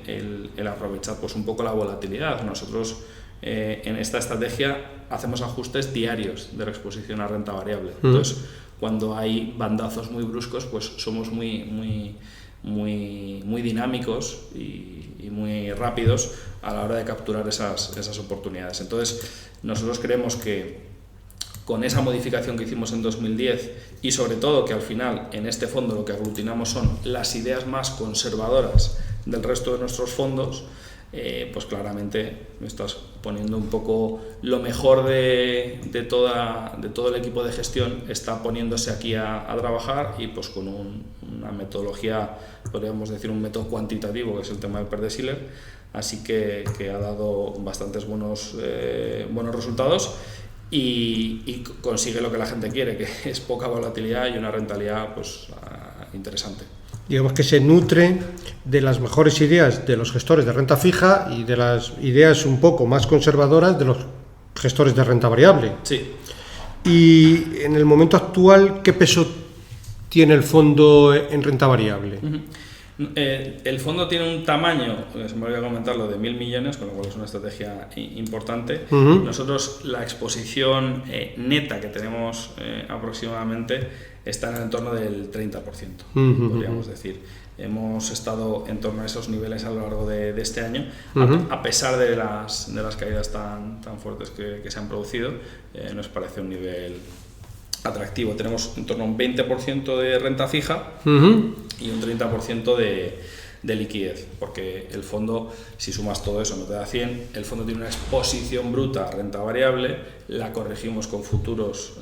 el aprovechar pues un poco la volatilidad. Nosotros en esta estrategia hacemos ajustes diarios de la exposición a renta variable. Entonces, cuando hay bandazos muy bruscos, pues somos muy dinámicos y muy rápidos a la hora de capturar esas oportunidades. Entonces, nosotros creemos que con esa modificación que hicimos en 2010 y sobre todo que al final en este fondo lo que aglutinamos son las ideas más conservadoras del resto de nuestros fondos, pues claramente me estás poniendo un poco lo mejor de todo el equipo de gestión, está poniéndose aquí a trabajar, y pues con una metodología, podríamos decir un método cuantitativo, que es el tema del PER de Shiller, así que ha dado bastantes buenos resultados y consigue lo que la gente quiere, que es poca volatilidad y una rentabilidad pues interesante. Digamos que se nutre de las mejores ideas de los gestores de renta fija y de las ideas un poco más conservadoras de los gestores de renta variable. Sí. Y en el momento actual, ¿qué peso tiene el fondo en renta variable? Uh-huh. El fondo tiene un tamaño, se me olvidó comentarlo, de 1.000 millones, con lo cual es una estrategia importante. Uh-huh. Nosotros la exposición neta que tenemos aproximadamente está en el entorno del 30%, uh-huh. podríamos decir. Hemos estado en torno a esos niveles a lo largo de este año, uh-huh. a pesar de las caídas tan fuertes que se han producido, nos parece un nivel atractivo. Tenemos en torno a un 20% de renta fija, uh-huh. y un 30% de liquidez, porque el fondo, si sumas todo eso, no te da 100. El fondo tiene una exposición bruta a renta variable, la corregimos con futuros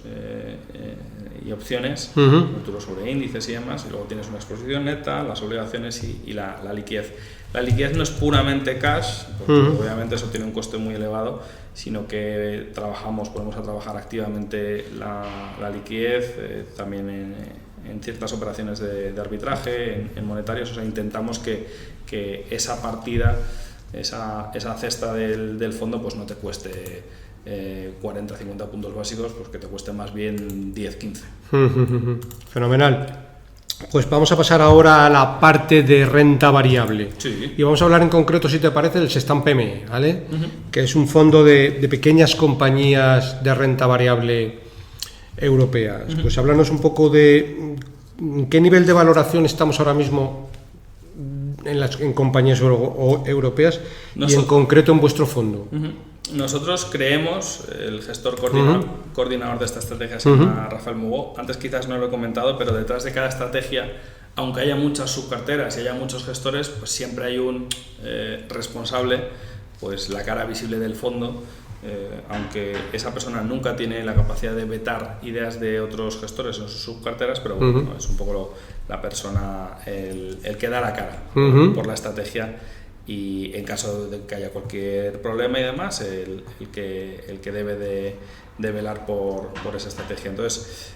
y opciones, uh-huh. futuros sobre índices y demás, y luego tienes una exposición neta, las obligaciones y la liquidez. La liquidez no es puramente cash, porque uh-huh. obviamente eso tiene un coste muy elevado, sino que ponemos a trabajar activamente la liquidez, también en ciertas operaciones de arbitraje, en monetarios. O sea, intentamos que esa partida, esa cesta del fondo, pues no te cueste 40-50 puntos básicos, pues que te cueste más bien 10-15. Fenomenal. Pues vamos a pasar ahora a la parte de renta variable. Sí. Y vamos a hablar en concreto, si te parece, del Gestamp PME, ¿vale? Uh-huh. Que es un fondo de pequeñas compañías de renta variable europeas. Uh-huh. Pues háblanos un poco de qué nivel de valoración estamos ahora mismo en compañías europeas y en concreto en vuestro fondo. Uh-huh. Nosotros creemos, el gestor coordinador de esta estrategia se llama Rafael Mugó. Antes quizás no lo he comentado, pero detrás de cada estrategia, aunque haya muchas subcarteras y haya muchos gestores, pues siempre hay un responsable, pues la cara visible del fondo, aunque esa persona nunca tiene la capacidad de vetar ideas de otros gestores en sus subcarteras, pero bueno, es un poco la persona el que da la cara por la estrategia, y en caso de que haya cualquier problema y demás, el que debe de velar por esa estrategia. Entonces,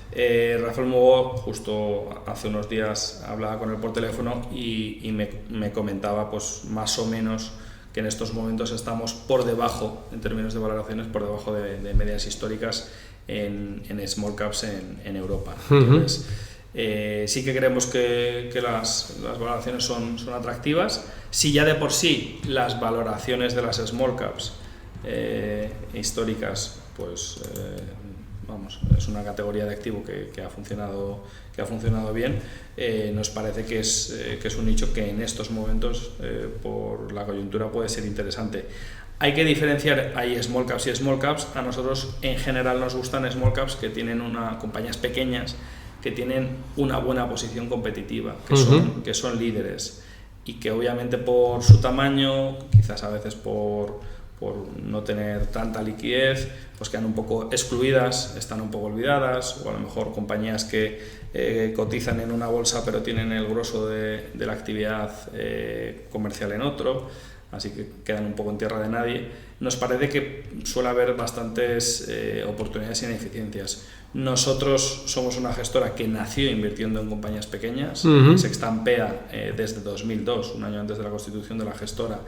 Rafael Mugo, justo hace unos días hablaba con él por teléfono y me comentaba pues más o menos que en estos momentos estamos por debajo, en términos de valoraciones, por debajo de medias históricas en small caps en Europa. Entonces, sí que creemos que las valoraciones son atractivas. Si ya de por sí las valoraciones de las small caps históricas, pues es una categoría de activo que ha funcionado bien, nos parece que es un nicho que en estos momentos, por la coyuntura, puede ser interesante. Hay que diferenciar, hay small caps y small caps. A nosotros en general nos gustan small caps que tienen compañías pequeñas que tienen una buena posición competitiva, que son líderes, y que obviamente por su tamaño, quizás a veces por no tener tanta liquidez, pues quedan un poco excluidas, están un poco olvidadas, o a lo mejor compañías que cotizan en una bolsa pero tienen el grosso de la actividad comercial en otro, así que quedan un poco en tierra de nadie. Nos parece que suele haber bastantes oportunidades e ineficiencias. Nosotros somos una gestora que nació invirtiendo en compañías pequeñas. Sextampea desde 2002, un año antes de la constitución de la gestora,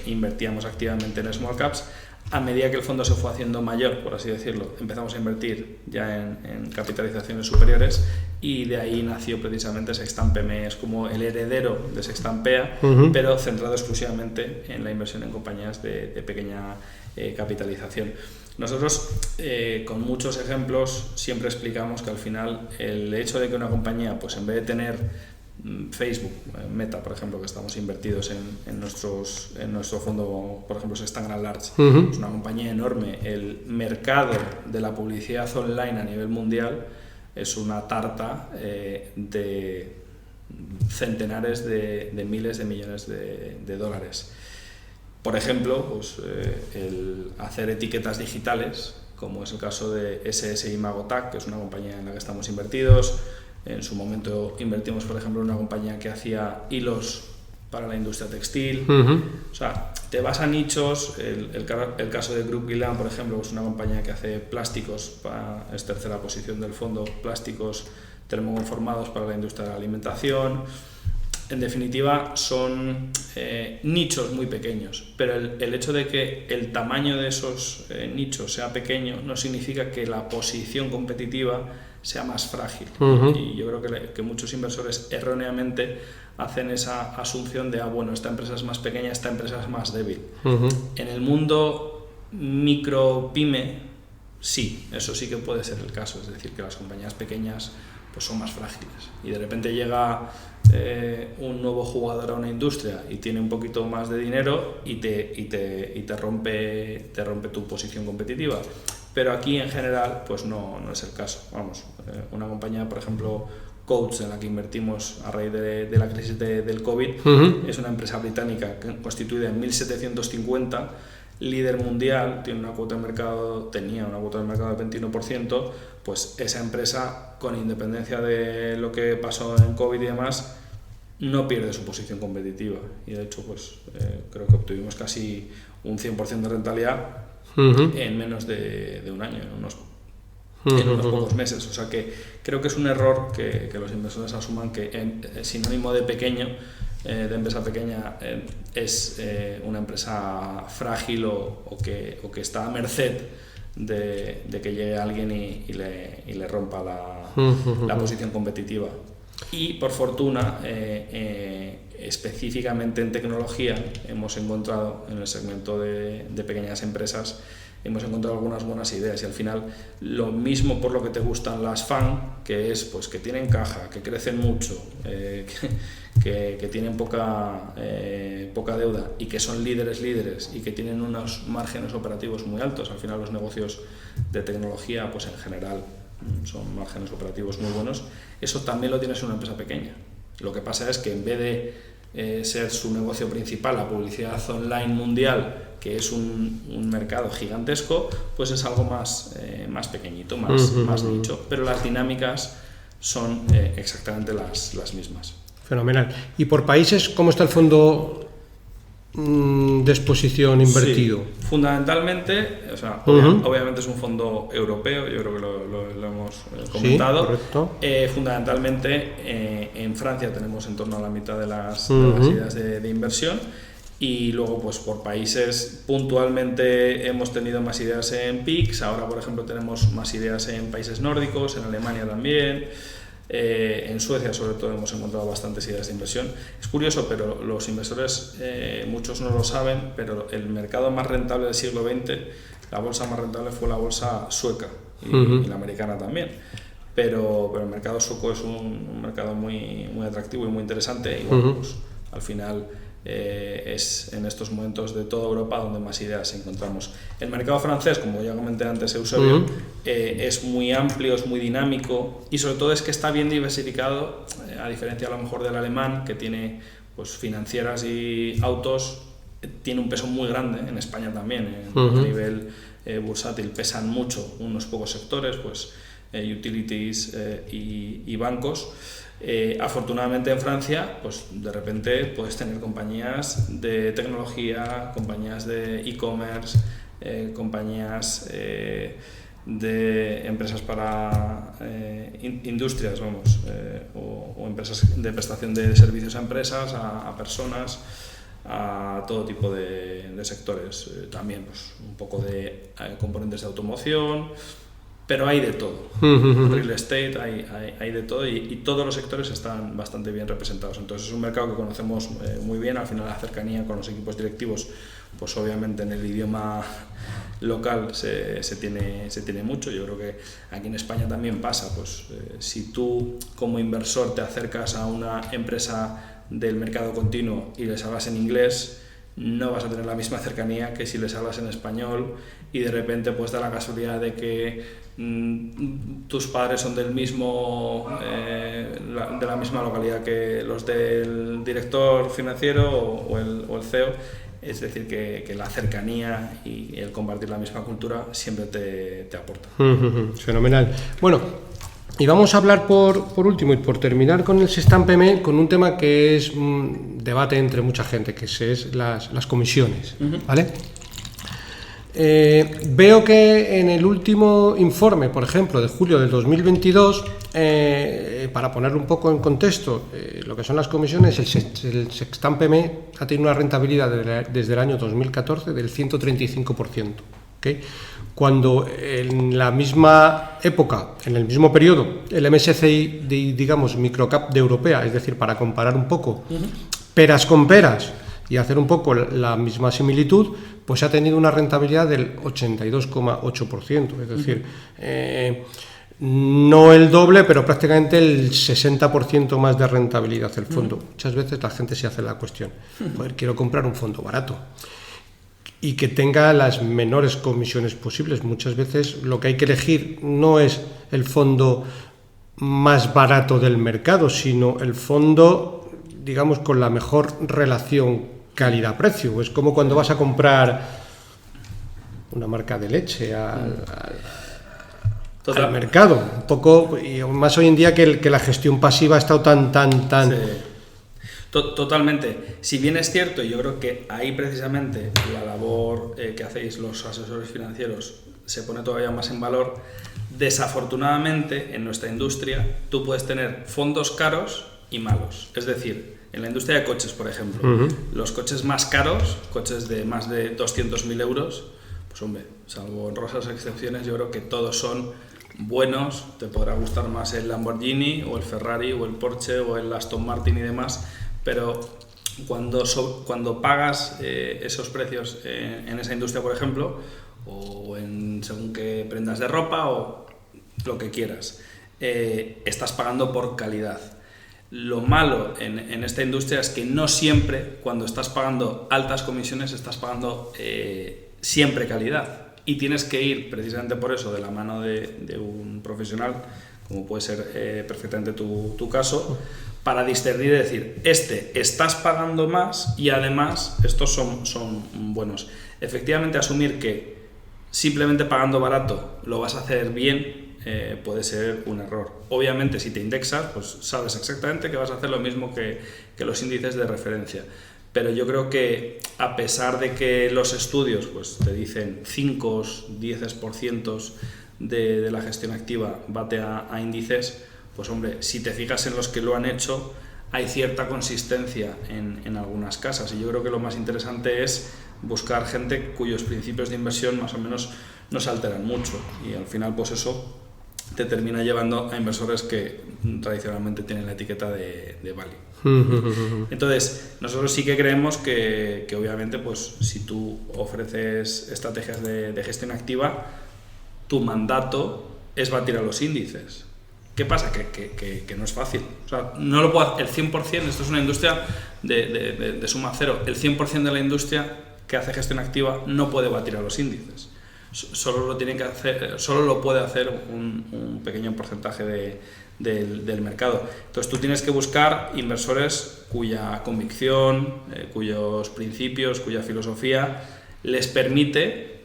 invertíamos activamente en small caps. A medida que el fondo se fue haciendo mayor, por así decirlo, empezamos a invertir ya en capitalizaciones superiores, y de ahí nació precisamente Sextampeme. Es como el heredero de Sextampea, pero centrado exclusivamente en la inversión en compañías de pequeña capitalización. Nosotros, con muchos ejemplos, siempre explicamos que al final el hecho de que una compañía, pues en vez de tener Facebook, Meta, por ejemplo, que estamos invertidos en nuestro fondo, por ejemplo, Sextant Large, es una compañía enorme. El mercado de la publicidad online a nivel mundial es una tarta de centenares de miles de millones de dólares. Por ejemplo, pues, el hacer etiquetas digitales, como es el caso de SSI Magotag, que es una compañía en la que estamos invertidos. En su momento invertimos, por ejemplo, en una compañía que hacía hilos para la industria textil. O sea, te vas a nichos. El caso de Group Guillain, por ejemplo, es una compañía que hace plásticos, es tercera posición del fondo, plásticos termoconformados para la industria de la alimentación. En definitiva, son nichos muy pequeños, pero el hecho de que el tamaño de esos nichos sea pequeño no significa que la posición competitiva sea más frágil. Y yo creo que muchos inversores erróneamente hacen esa asunción de bueno, esta empresa es más pequeña, esta empresa es más débil. En el mundo micro-pyme, sí, eso sí que puede ser el caso, es decir, que las compañías pequeñas pues son más frágiles, y de repente llega un nuevo jugador a una industria y tiene un poquito más de dinero y te rompe tu posición competitiva. Pero aquí en general pues no es el caso. Una compañía, por ejemplo, Coats, en la que invertimos a raíz de la crisis del COVID, es una empresa británica constituida en 1750, líder mundial, tenía una cuota de mercado del 21%. Pues esa empresa, con independencia de lo que pasó en COVID y demás, no pierde su posición competitiva, y de hecho pues creo que obtuvimos casi un 100% de rentabilidad en menos de un año, en unos pocos meses. O sea que creo que es un error que los inversores asuman que el sinónimo de pequeño, de empresa pequeña, es una empresa frágil o que está a merced de que llegue alguien y le rompa la posición competitiva. Y por fortuna, específicamente en tecnología, hemos encontrado en el segmento de pequeñas empresas, hemos encontrado algunas buenas ideas, y al final lo mismo por lo que te gustan las FAN, que es pues que tienen caja, que crecen mucho, que tienen poca deuda, y que son líderes y que tienen unos márgenes operativos muy altos. Al final los negocios de tecnología pues en general son márgenes operativos muy buenos. Eso también lo tienes en una empresa pequeña. Lo que pasa es que en vez de ser su negocio principal la publicidad online mundial, que es un mercado gigantesco, pues es algo más pequeñito, más nicho, pero las dinámicas son exactamente las mismas. Fenomenal. ¿Y por países cómo está el fondo de exposición invertido? Sí, fundamentalmente, o sea, obviamente es un fondo europeo, yo creo que lo hemos comentado. Sí, correcto. Fundamentalmente en Francia tenemos en torno a la mitad de las ideas de inversión, y luego pues por países puntualmente hemos tenido más ideas en PICS, ahora por ejemplo tenemos más ideas en países nórdicos, en Alemania también. En Suecia sobre todo hemos encontrado bastantes ideas de inversión. Es curioso, pero los inversores, muchos no lo saben, pero el mercado más rentable del siglo XX, la bolsa más rentable fue la bolsa sueca y la americana también. Pero el mercado sueco es un mercado muy atractivo y muy interesante, y bueno, pues, al final es en estos momentos de toda Europa donde más ideas encontramos. El mercado francés, como ya comenté antes, Eusebio, es muy amplio, es muy dinámico, y sobre todo es que está bien diversificado, a diferencia a lo mejor del alemán, que tiene pues financieras y autos, tiene un peso muy grande. En España también, a nivel bursátil pesan mucho unos pocos sectores, pues utilities y bancos. Afortunadamente en Francia, pues de repente puedes tener compañías de tecnología, compañías de e-commerce, compañías de empresas para industrias, vamos, o empresas de prestación de servicios a empresas, a personas, a todo tipo de sectores. También pues un poco de componentes de automoción. Pero hay de todo. Real estate, hay de todo, y todos los sectores están bastante bien representados. Entonces es un mercado que conocemos muy bien. Al final la cercanía con los equipos directivos, pues obviamente en el idioma local se tiene mucho. Yo creo que aquí en España también pasa. Pues si tú como inversor te acercas a una empresa del mercado continuo y les hablas en inglés, no vas a tener la misma cercanía que si les hablas en español, y de repente pues da la casualidad de que tus padres son del mismo de la misma localidad que los del director financiero o el CEO. Es decir, que la cercanía y el compartir la misma cultura siempre te aporta. Fenomenal. Bueno, y vamos a hablar por último y por terminar con el Gestamp PME, con un tema que es un debate entre mucha gente, que es las comisiones, ¿vale? Veo que en el último informe, por ejemplo, de julio del 2022, para ponerlo un poco en contexto, lo que son las comisiones, el Gestamp PME ha tenido una rentabilidad desde el año 2014 del 135%. ¿Okay? Cuando en la misma época, en el mismo periodo, el MSCI, digamos, microcap de europea, es decir, para comparar un poco peras con peras y hacer un poco la misma similitud, pues ha tenido una rentabilidad del 82,8%, es decir, no el doble, pero prácticamente el 60% más de rentabilidad del fondo. Muchas veces la gente se hace la cuestión, joder, quiero comprar un fondo barato y que tenga las menores comisiones posibles. Muchas veces lo que hay que elegir no es el fondo más barato del mercado, sino el fondo, digamos, con la mejor relación calidad-precio. Es como cuando vas a comprar una marca de leche al mercado. Un poco, y más hoy en día que la gestión pasiva ha estado tan... Sí. Totalmente. Si bien es cierto, y yo creo que ahí precisamente la labor que hacéis los asesores financieros se pone todavía más en valor, desafortunadamente en nuestra industria tú puedes tener fondos caros y malos. Es decir, en la industria de coches, por ejemplo, los coches más caros, coches de más de 200.000 euros, pues hombre, salvo honrosas excepciones, yo creo que todos son buenos. Te podrá gustar más el Lamborghini o el Ferrari o el Porsche o el Aston Martin y demás, pero cuando pagas esos precios en esa industria, por ejemplo, o en según qué prendas de ropa o lo que quieras, estás pagando por calidad. Lo malo en esta industria es que no siempre, cuando estás pagando altas comisiones, estás pagando siempre calidad, y tienes que ir precisamente por eso de la mano de un profesional, como puede ser perfectamente tu caso, para discernir y decir, estás pagando más y además estos son buenos. Efectivamente, asumir que simplemente pagando barato lo vas a hacer bien puede ser un error. Obviamente, si te indexas, pues sabes exactamente que vas a hacer lo mismo que los índices de referencia. Pero yo creo que, a pesar de que los estudios pues, te dicen 5, 10% de la gestión activa bate a índices, pues hombre, si te fijas en los que lo han hecho, hay cierta consistencia en algunas casas. Y yo creo que lo más interesante es buscar gente cuyos principios de inversión más o menos no se alteran mucho. Y al final, pues eso te termina llevando a inversores que tradicionalmente tienen la etiqueta de value. Entonces, nosotros sí que creemos que obviamente, pues si tú ofreces estrategias de gestión activa, tu mandato es batir a los índices. ¿Qué pasa? Que no es fácil. O sea, no lo puedo, el 100%, esto es una industria de suma cero, el 100% de la industria que hace gestión activa no puede batir a los índices. Solo lo puede hacer un pequeño porcentaje del mercado. Entonces tú tienes que buscar inversores cuya convicción, cuyos principios, cuya filosofía les permite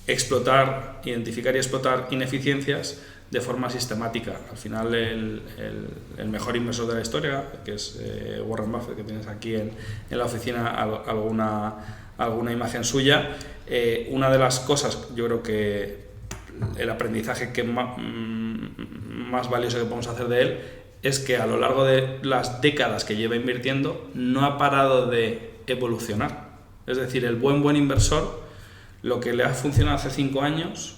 identificar y explotar ineficiencias de forma sistemática. Al final el mejor inversor de la historia, que es Warren Buffett, que tienes aquí en la oficina alguna imagen suya, una de las cosas, yo creo que el aprendizaje que más valioso que podemos hacer de él es que a lo largo de las décadas que lleva invirtiendo no ha parado de evolucionar. Es decir, el buen inversor, lo que le ha funcionado hace 5 años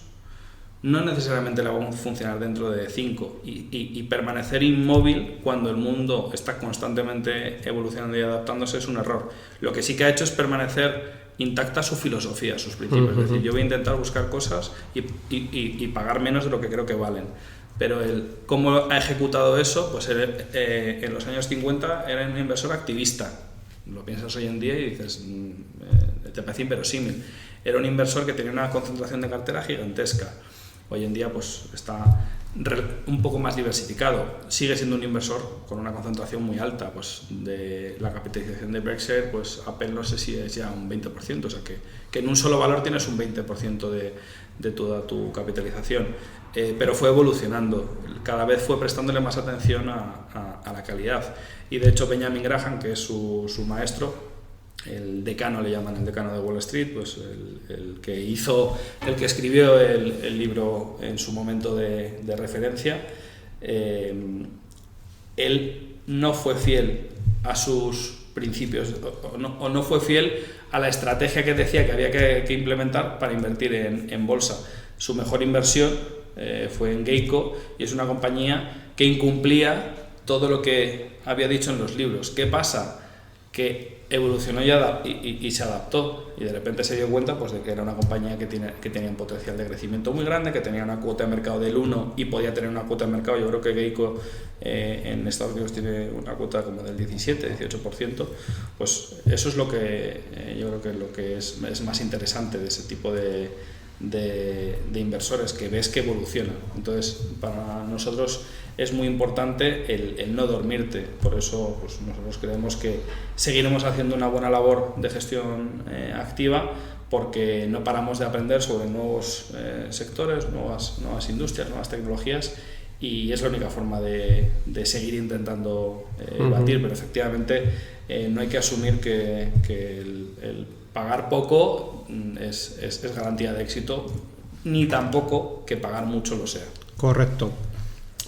no necesariamente le va a funcionar dentro de 5, y permanecer inmóvil cuando el mundo está constantemente evolucionando y adaptándose es un error. Lo que sí que ha hecho es permanecer intacta su filosofía, sus principios. Es decir, yo voy a intentar buscar cosas y pagar menos de lo que creo que valen. Pero cómo ha ejecutado eso, pues en los años 50 era un inversor activista. Lo piensas hoy en día y dices, te parece inverosímil. Era un inversor que tenía una concentración de cartera gigantesca. Hoy en día pues está un poco más diversificado. Sigue siendo un inversor con una concentración muy alta. Pues de la capitalización de Berkshire, pues Apple no sé si es ya un 20%, o sea que en un solo valor tienes un 20% de toda tu capitalización. Pero fue evolucionando, cada vez fue prestándole más atención a la calidad. Y de hecho Benjamin Graham, que es su maestro, el decano, le llaman el decano de Wall Street, pues el que escribió el libro en su momento de referencia, él no fue fiel a sus principios o no fue fiel a la estrategia que decía que había que implementar para invertir en bolsa. Su mejor inversión fue en Geico, y es una compañía que incumplía todo lo que había dicho en los libros. ¿Qué pasa? Que evolucionó y se adaptó, y de repente se dio cuenta pues de que era una compañía que tenía un potencial de crecimiento muy grande, que tenía una cuota de mercado del 1 y podía tener una cuota de mercado. Yo creo que Geico en Estados Unidos tiene una cuota como del 17-18%. Pues eso es lo que yo creo que lo que es más interesante de ese tipo de inversores, que ves que evolucionan. Entonces, para nosotros es muy importante el no dormirte. Por eso pues, nosotros creemos que seguiremos haciendo una buena labor de gestión activa, porque no paramos de aprender sobre nuevos sectores, nuevas industrias, nuevas tecnologías, y es la única forma de seguir intentando batir. Pero efectivamente no hay que asumir que el pagar poco es garantía de éxito, ni tampoco que pagar mucho lo sea. Correcto.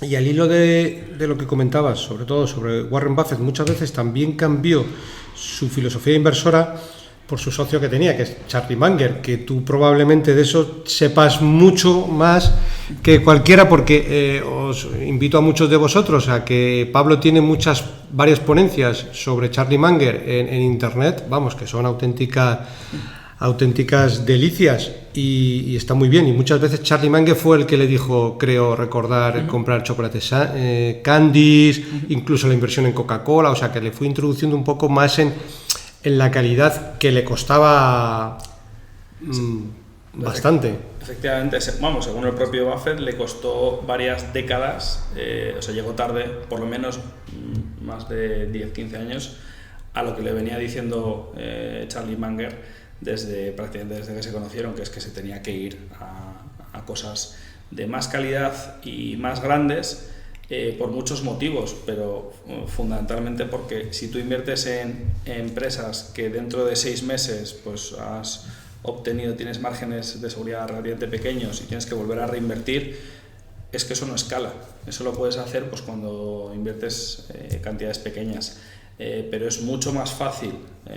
Y al hilo de lo que comentabas, sobre todo sobre Warren Buffett, muchas veces también cambió su filosofía inversora por su socio que tenía, que es Charlie Munger, que tú probablemente de eso sepas mucho más que cualquiera, porque os invito a muchos de vosotros a que Pablo tiene varias ponencias sobre Charlie Munger en internet, vamos, que son auténticas delicias, y está muy bien. Y muchas veces Charlie Munger fue el que le dijo, creo recordar, comprar chocolates Candies, incluso la inversión en Coca-Cola, o sea que le fue introduciendo un poco más en la calidad, que le costaba bastante. Efectivamente, según el propio Buffett, le costó varias décadas, o sea, llegó tarde, por lo menos más de 10-15 años, a lo que le venía diciendo Charlie Munger prácticamente desde que se conocieron, que es que se tenía que ir a cosas de más calidad y más grandes, por muchos motivos, pero fundamentalmente porque si tú inviertes en empresas que dentro de 6 meses pues tienes márgenes de seguridad relativamente pequeños y tienes que volver a reinvertir, es que eso no escala. Eso lo puedes hacer pues cuando inviertes cantidades pequeñas, pero es mucho más fácil,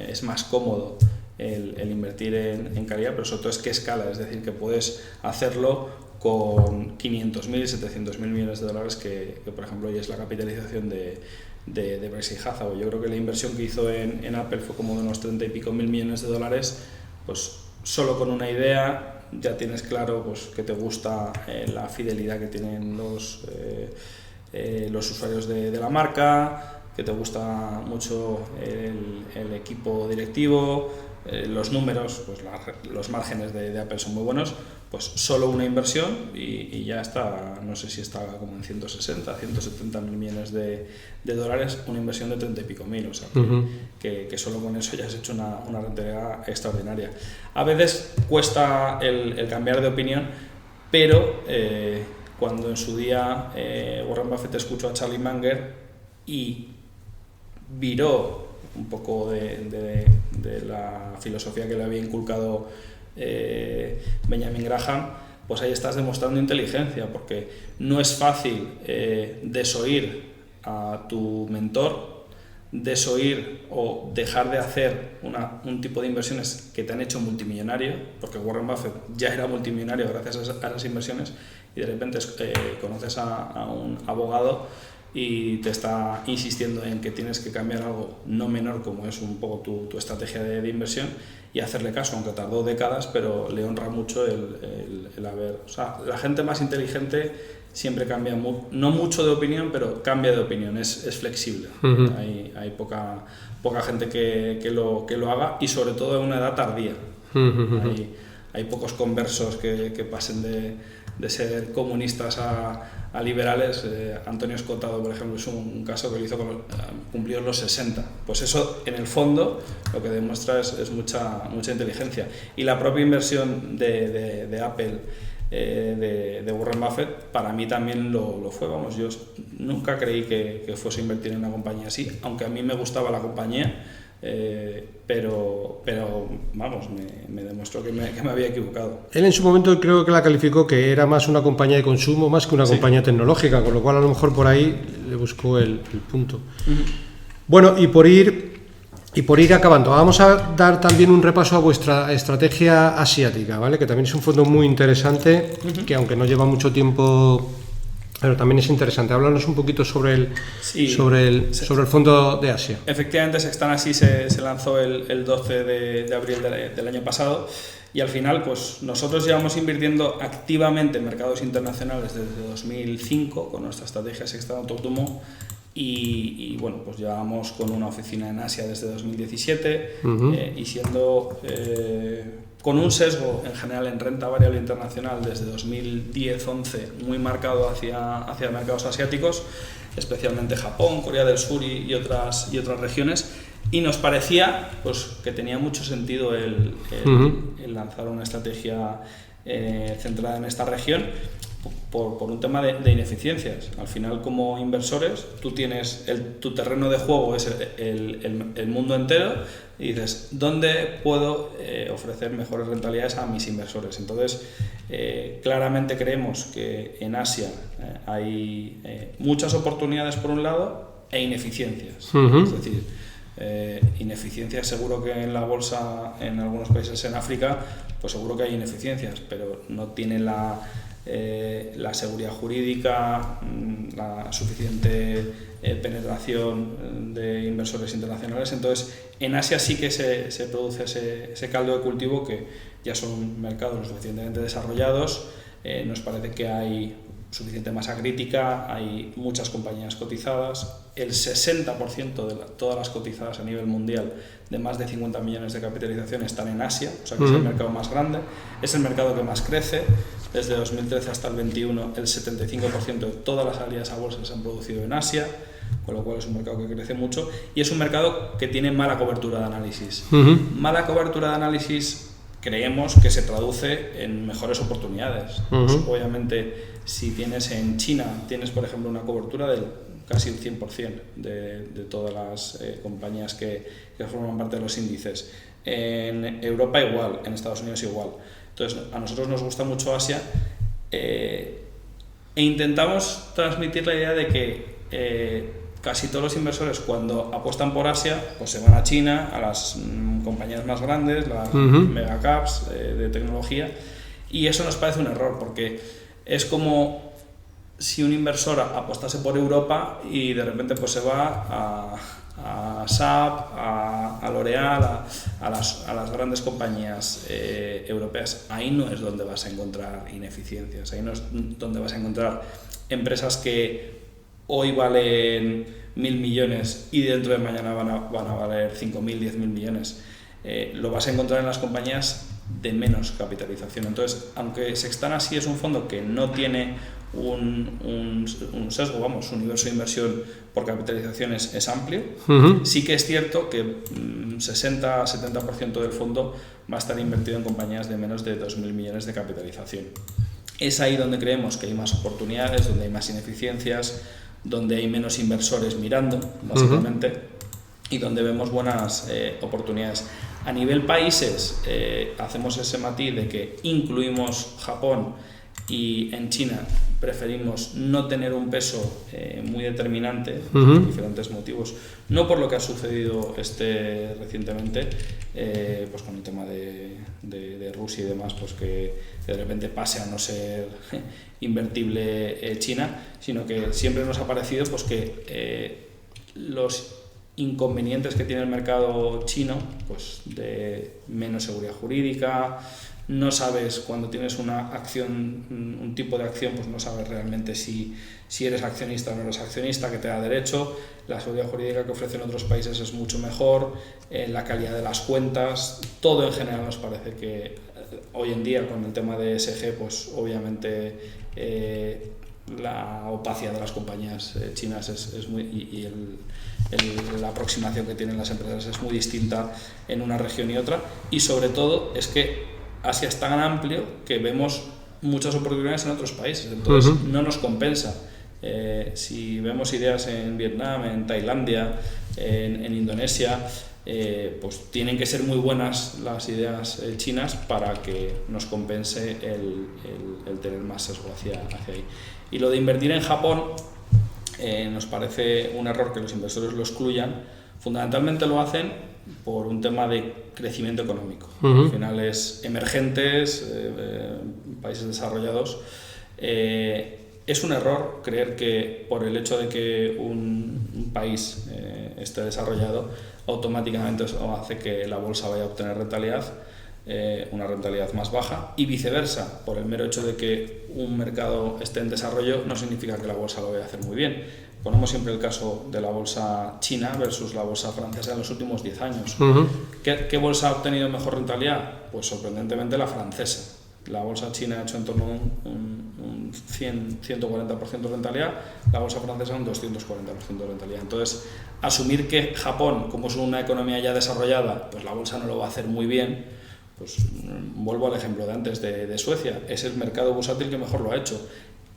es más cómodo el invertir en calidad, pero sobre todo es que escala, es decir, que puedes hacerlo con 500.000, 700.000 millones de dólares que por ejemplo hoy es la capitalización de Berkshire Hathaway. Yo creo que la inversión que hizo en Apple fue como de unos 30 y pico mil millones de dólares, pues solo con una idea ya tienes claro pues que te gusta la fidelidad que tienen los usuarios de la marca, que te gusta mucho el equipo directivo, los números, pues los márgenes de Apple son muy buenos, pues solo una inversión y ya está, no sé si está como en 160, 170 mil millones de dólares, una inversión de 30 y pico mil, o sea, que solo con eso ya has hecho una rentabilidad extraordinaria. A veces cuesta el cambiar de opinión, pero cuando en su día Warren Buffett escuchó a Charlie Munger y viró un poco de la filosofía que le había inculcado Benjamin Graham, pues ahí estás demostrando inteligencia, porque no es fácil desoír a tu mentor, desoír o dejar de hacer un tipo de inversiones que te han hecho multimillonario, porque Warren Buffett ya era multimillonario gracias a esas inversiones, y de repente conoces a un abogado y te está insistiendo en que tienes que cambiar algo no menor como es un poco tu estrategia de inversión, y hacerle caso, aunque tardó décadas, pero le honra mucho el haber... O sea, la gente más inteligente siempre cambia, no mucho de opinión, pero cambia de opinión, es flexible. Hay poca gente que lo haga, y sobre todo en una edad tardía. Hay pocos conversos que pasen de ser comunistas a liberales. Antonio Escotado, por ejemplo, es un caso que lo hizo cumplió los 60. Pues eso, en el fondo, lo que demuestra es mucha inteligencia. Y la propia inversión de Apple, de Warren Buffett, para mí también lo fue. Vamos, yo nunca creí que fuese a invertir en una compañía así, aunque a mí me gustaba la compañía. Pero vamos, me demostró que me había equivocado. Él en su momento creo que la calificó que era más una compañía de consumo más que una compañía tecnológica, con lo cual a lo mejor por ahí le buscó el punto. Bueno, y por ir acabando, vamos a dar también un repaso a vuestra estrategia asiática, ¿vale? Que también es un fondo muy interesante, que aunque no lleva mucho tiempo, pero también es interesante. Háblanos un poquito sobre el fondo de Asia. Efectivamente, Sextan así se lanzó el 12 de abril del año pasado, y al final pues nosotros llevamos invirtiendo activamente en mercados internacionales desde 2005 con nuestra estrategia Sextan Autónomo, y bueno, pues llevamos con una oficina en Asia desde 2017 y siendo... con un sesgo en general en renta variable internacional desde 2010-11 muy marcado hacia mercados asiáticos, especialmente Japón, Corea del Sur y otras regiones, y nos parecía pues que tenía mucho sentido el lanzar una estrategia centrada en esta región por un tema de ineficiencias. Al final, como inversores, tú tienes tu terreno de juego es el mundo entero, y dices, ¿dónde puedo ofrecer mejores rentabilidades a mis inversores? Entonces, claramente creemos que en Asia hay muchas oportunidades por un lado e ineficiencias. Es decir, ineficiencias seguro que en la bolsa, en algunos países en África, pues seguro que hay ineficiencias, pero no tienen la seguridad jurídica, la suficiente penetración de inversores internacionales. Entonces, en Asia sí que se produce ese caldo de cultivo, que ya son mercados lo suficientemente desarrollados. Nos parece que hay suficiente masa crítica, hay muchas compañías cotizadas. El 60% de todas las cotizadas a nivel mundial, de más de 50 millones de capitalización, están en Asia, o sea que es el mercado más grande, es el mercado que más crece. Desde 2013 hasta el 21, el 75% de todas las salidas a bolsa se han producido en Asia. con lo cual es un mercado que crece mucho y es un mercado que tiene mala cobertura de análisis. Mala cobertura de análisis creemos que se traduce en mejores oportunidades. Pues, obviamente, si tienes en China, tienes por ejemplo una cobertura del casi el 100% de todas las compañías que forman parte de los índices. En Europa igual, en Estados Unidos igual. Entonces, a nosotros nos gusta mucho Asia e intentamos transmitir la idea de que casi todos los inversores cuando apuestan por Asia pues se van a China, a las compañías más grandes, las megacaps de tecnología, y eso nos parece un error porque es como si un inversor apostase por Europa y de repente pues se va a SAP, a L'Oréal, a las grandes compañías europeas. Ahí no es donde vas a encontrar ineficiencias, ahí no es donde vas a encontrar empresas que hoy valen 1.000 millones y dentro de mañana van a valer 5.000, 10.000 millones. Lo vas a encontrar en las compañías de menos capitalización. Entonces, aunque Sextan así es un fondo que no tiene un sesgo, vamos, su universo de inversión por capitalización es amplio, sí que es cierto que 60-70% del fondo va a estar invertido en compañías de menos de 2.000 millones de capitalización. Es ahí donde creemos que hay más oportunidades, donde hay más ineficiencias, donde hay menos inversores mirando, básicamente, y donde vemos buenas oportunidades. A nivel países, hacemos ese matiz de que incluimos Japón y en China preferimos no tener un peso muy determinante por diferentes motivos, no por lo que ha sucedido recientemente, pues con el tema de Rusia y demás, pues que de repente pase a no ser invertible China, sino que siempre nos ha parecido pues que los inconvenientes que tiene el mercado chino, pues de menos seguridad jurídica, no sabes cuando tienes una acción, un tipo de acción, pues no sabes realmente si eres accionista o no eres accionista, que te da derecho. La seguridad jurídica que ofrecen otros países es mucho mejor, la calidad de las cuentas, todo en general nos parece que hoy en día con el tema de ESG, pues obviamente la opacidad de las compañías chinas es muy, y la aproximación que tienen las empresas es muy distinta en una región y otra, y sobre todo es que Asia es tan amplio que vemos muchas oportunidades en otros países, entonces no nos compensa. Si vemos ideas en Vietnam, en Tailandia, en Indonesia, pues tienen que ser muy buenas las ideas chinas para que nos compense el tener más sesgo hacia ahí. Y lo de invertir en Japón nos parece un error que los inversores lo excluyan. Fundamentalmente lo hacen por un tema de crecimiento económico. Al final es emergentes, países desarrollados. Es un error creer que por el hecho de que un país esté desarrollado, automáticamente eso hace que la bolsa vaya a obtener rentabilidad, una rentabilidad más baja, y viceversa. Por el mero hecho de que un mercado esté en desarrollo no significa que la bolsa lo vaya a hacer muy bien. Ponemos siempre el caso de la bolsa china versus la bolsa francesa en los últimos 10 años. ¿Qué bolsa ha obtenido mejor rentabilidad? Pues sorprendentemente la francesa. La bolsa china ha hecho en torno a un 140% de rentabilidad, la bolsa francesa un 240% de rentabilidad. Entonces, asumir que Japón, como es una economía ya desarrollada, pues la bolsa no lo va a hacer muy bien, pues vuelvo al ejemplo de antes de Suecia, es el mercado bursátil que mejor lo ha hecho.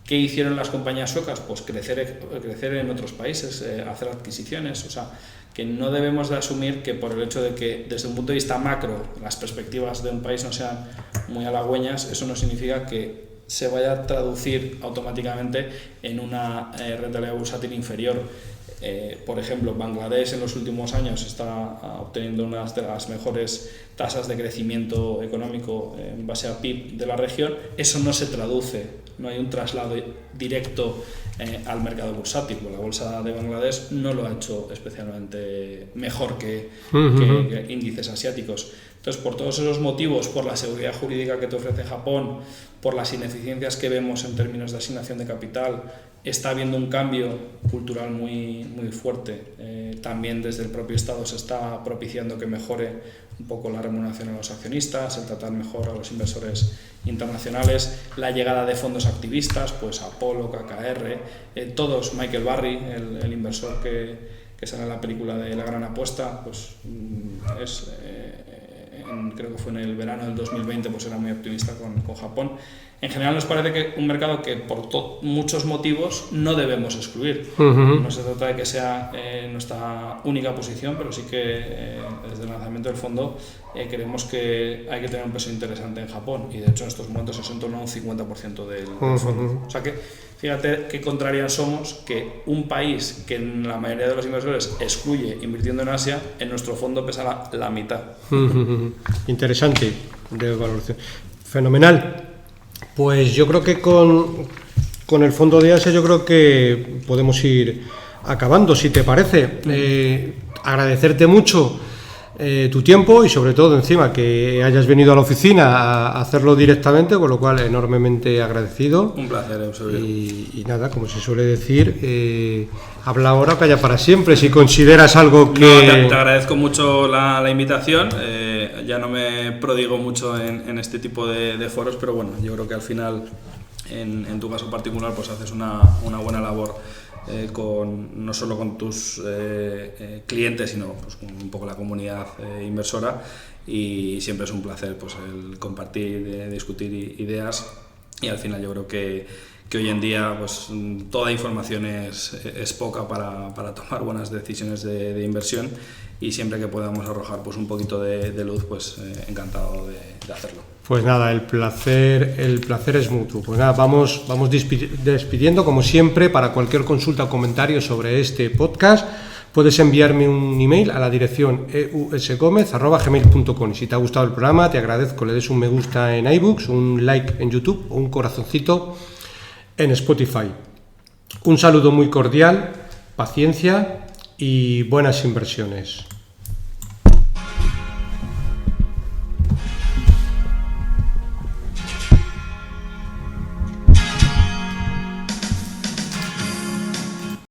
¿Qué hicieron las compañías suecas? Pues crecer en otros países, hacer adquisiciones. O sea, que no debemos de asumir que por el hecho de que desde un punto de vista macro las perspectivas de un país no sean muy halagüeñas, eso no significa que se vaya a traducir automáticamente en una rentabilidad bursátil inferior. Por ejemplo, Bangladesh en los últimos años está obteniendo unas de las mejores tasas de crecimiento económico en base a PIB de la región. Eso no se traduce, no hay un traslado directo al mercado bursátil. La bolsa de Bangladesh no lo ha hecho especialmente mejor que índices asiáticos. Entonces, por todos esos motivos, por la seguridad jurídica que te ofrece Japón, por las ineficiencias que vemos en términos de asignación de capital, está habiendo un cambio cultural muy, muy fuerte. También desde el propio Estado se está propiciando que mejore un poco la remuneración a los accionistas, el tratar mejor a los inversores internacionales, la llegada de fondos activistas, pues Apolo, KKR, todos, Michael Burry, el inversor que sale en la película de La Gran Apuesta, pues creo que fue en el verano del 2020, pues era muy optimista con Japón. En general nos parece que un mercado que por muchos motivos no debemos excluir. No se trata de que sea nuestra única posición, pero sí que desde el lanzamiento del fondo creemos que hay que tener un peso interesante en Japón, y de hecho en estos momentos es en torno a un 50% del fondo. O sea que fíjate qué contrarios somos, que un país que en la mayoría de los inversores excluye invirtiendo en Asia, en nuestro fondo pesa la mitad. Interesante de valoración. Fenomenal. Pues yo creo que con el fondo de Asia yo creo que podemos ir acabando, si te parece. Agradecerte mucho tu tiempo y sobre todo encima que hayas venido a la oficina a hacerlo directamente, con lo cual enormemente agradecido. Un placer, Eusebio. Y nada, como se suele decir, habla ahora, calla para siempre, si consideras algo que... No, te agradezco mucho la invitación. Ya no me prodigo mucho en este tipo de foros, pero bueno, yo creo que al final, en tu caso particular, pues haces una buena labor no solo con tus clientes, sino pues con un poco la comunidad inversora, y siempre es un placer pues el compartir, discutir ideas, y al final yo creo que hoy en día pues toda información es poca para tomar buenas decisiones de inversión, y siempre que podamos arrojar pues un poquito de luz, pues encantado de hacerlo. Pues nada, el placer es mutuo. Pues nada, vamos despidiendo como siempre. Para cualquier consulta o comentario sobre este podcast, puedes enviarme un email a la dirección eusgomez@gmail.com. Y si te ha gustado el programa, te agradezco le des un me gusta en iBooks, un like en YouTube o un corazoncito en Spotify. Un saludo muy cordial, paciencia y buenas inversiones.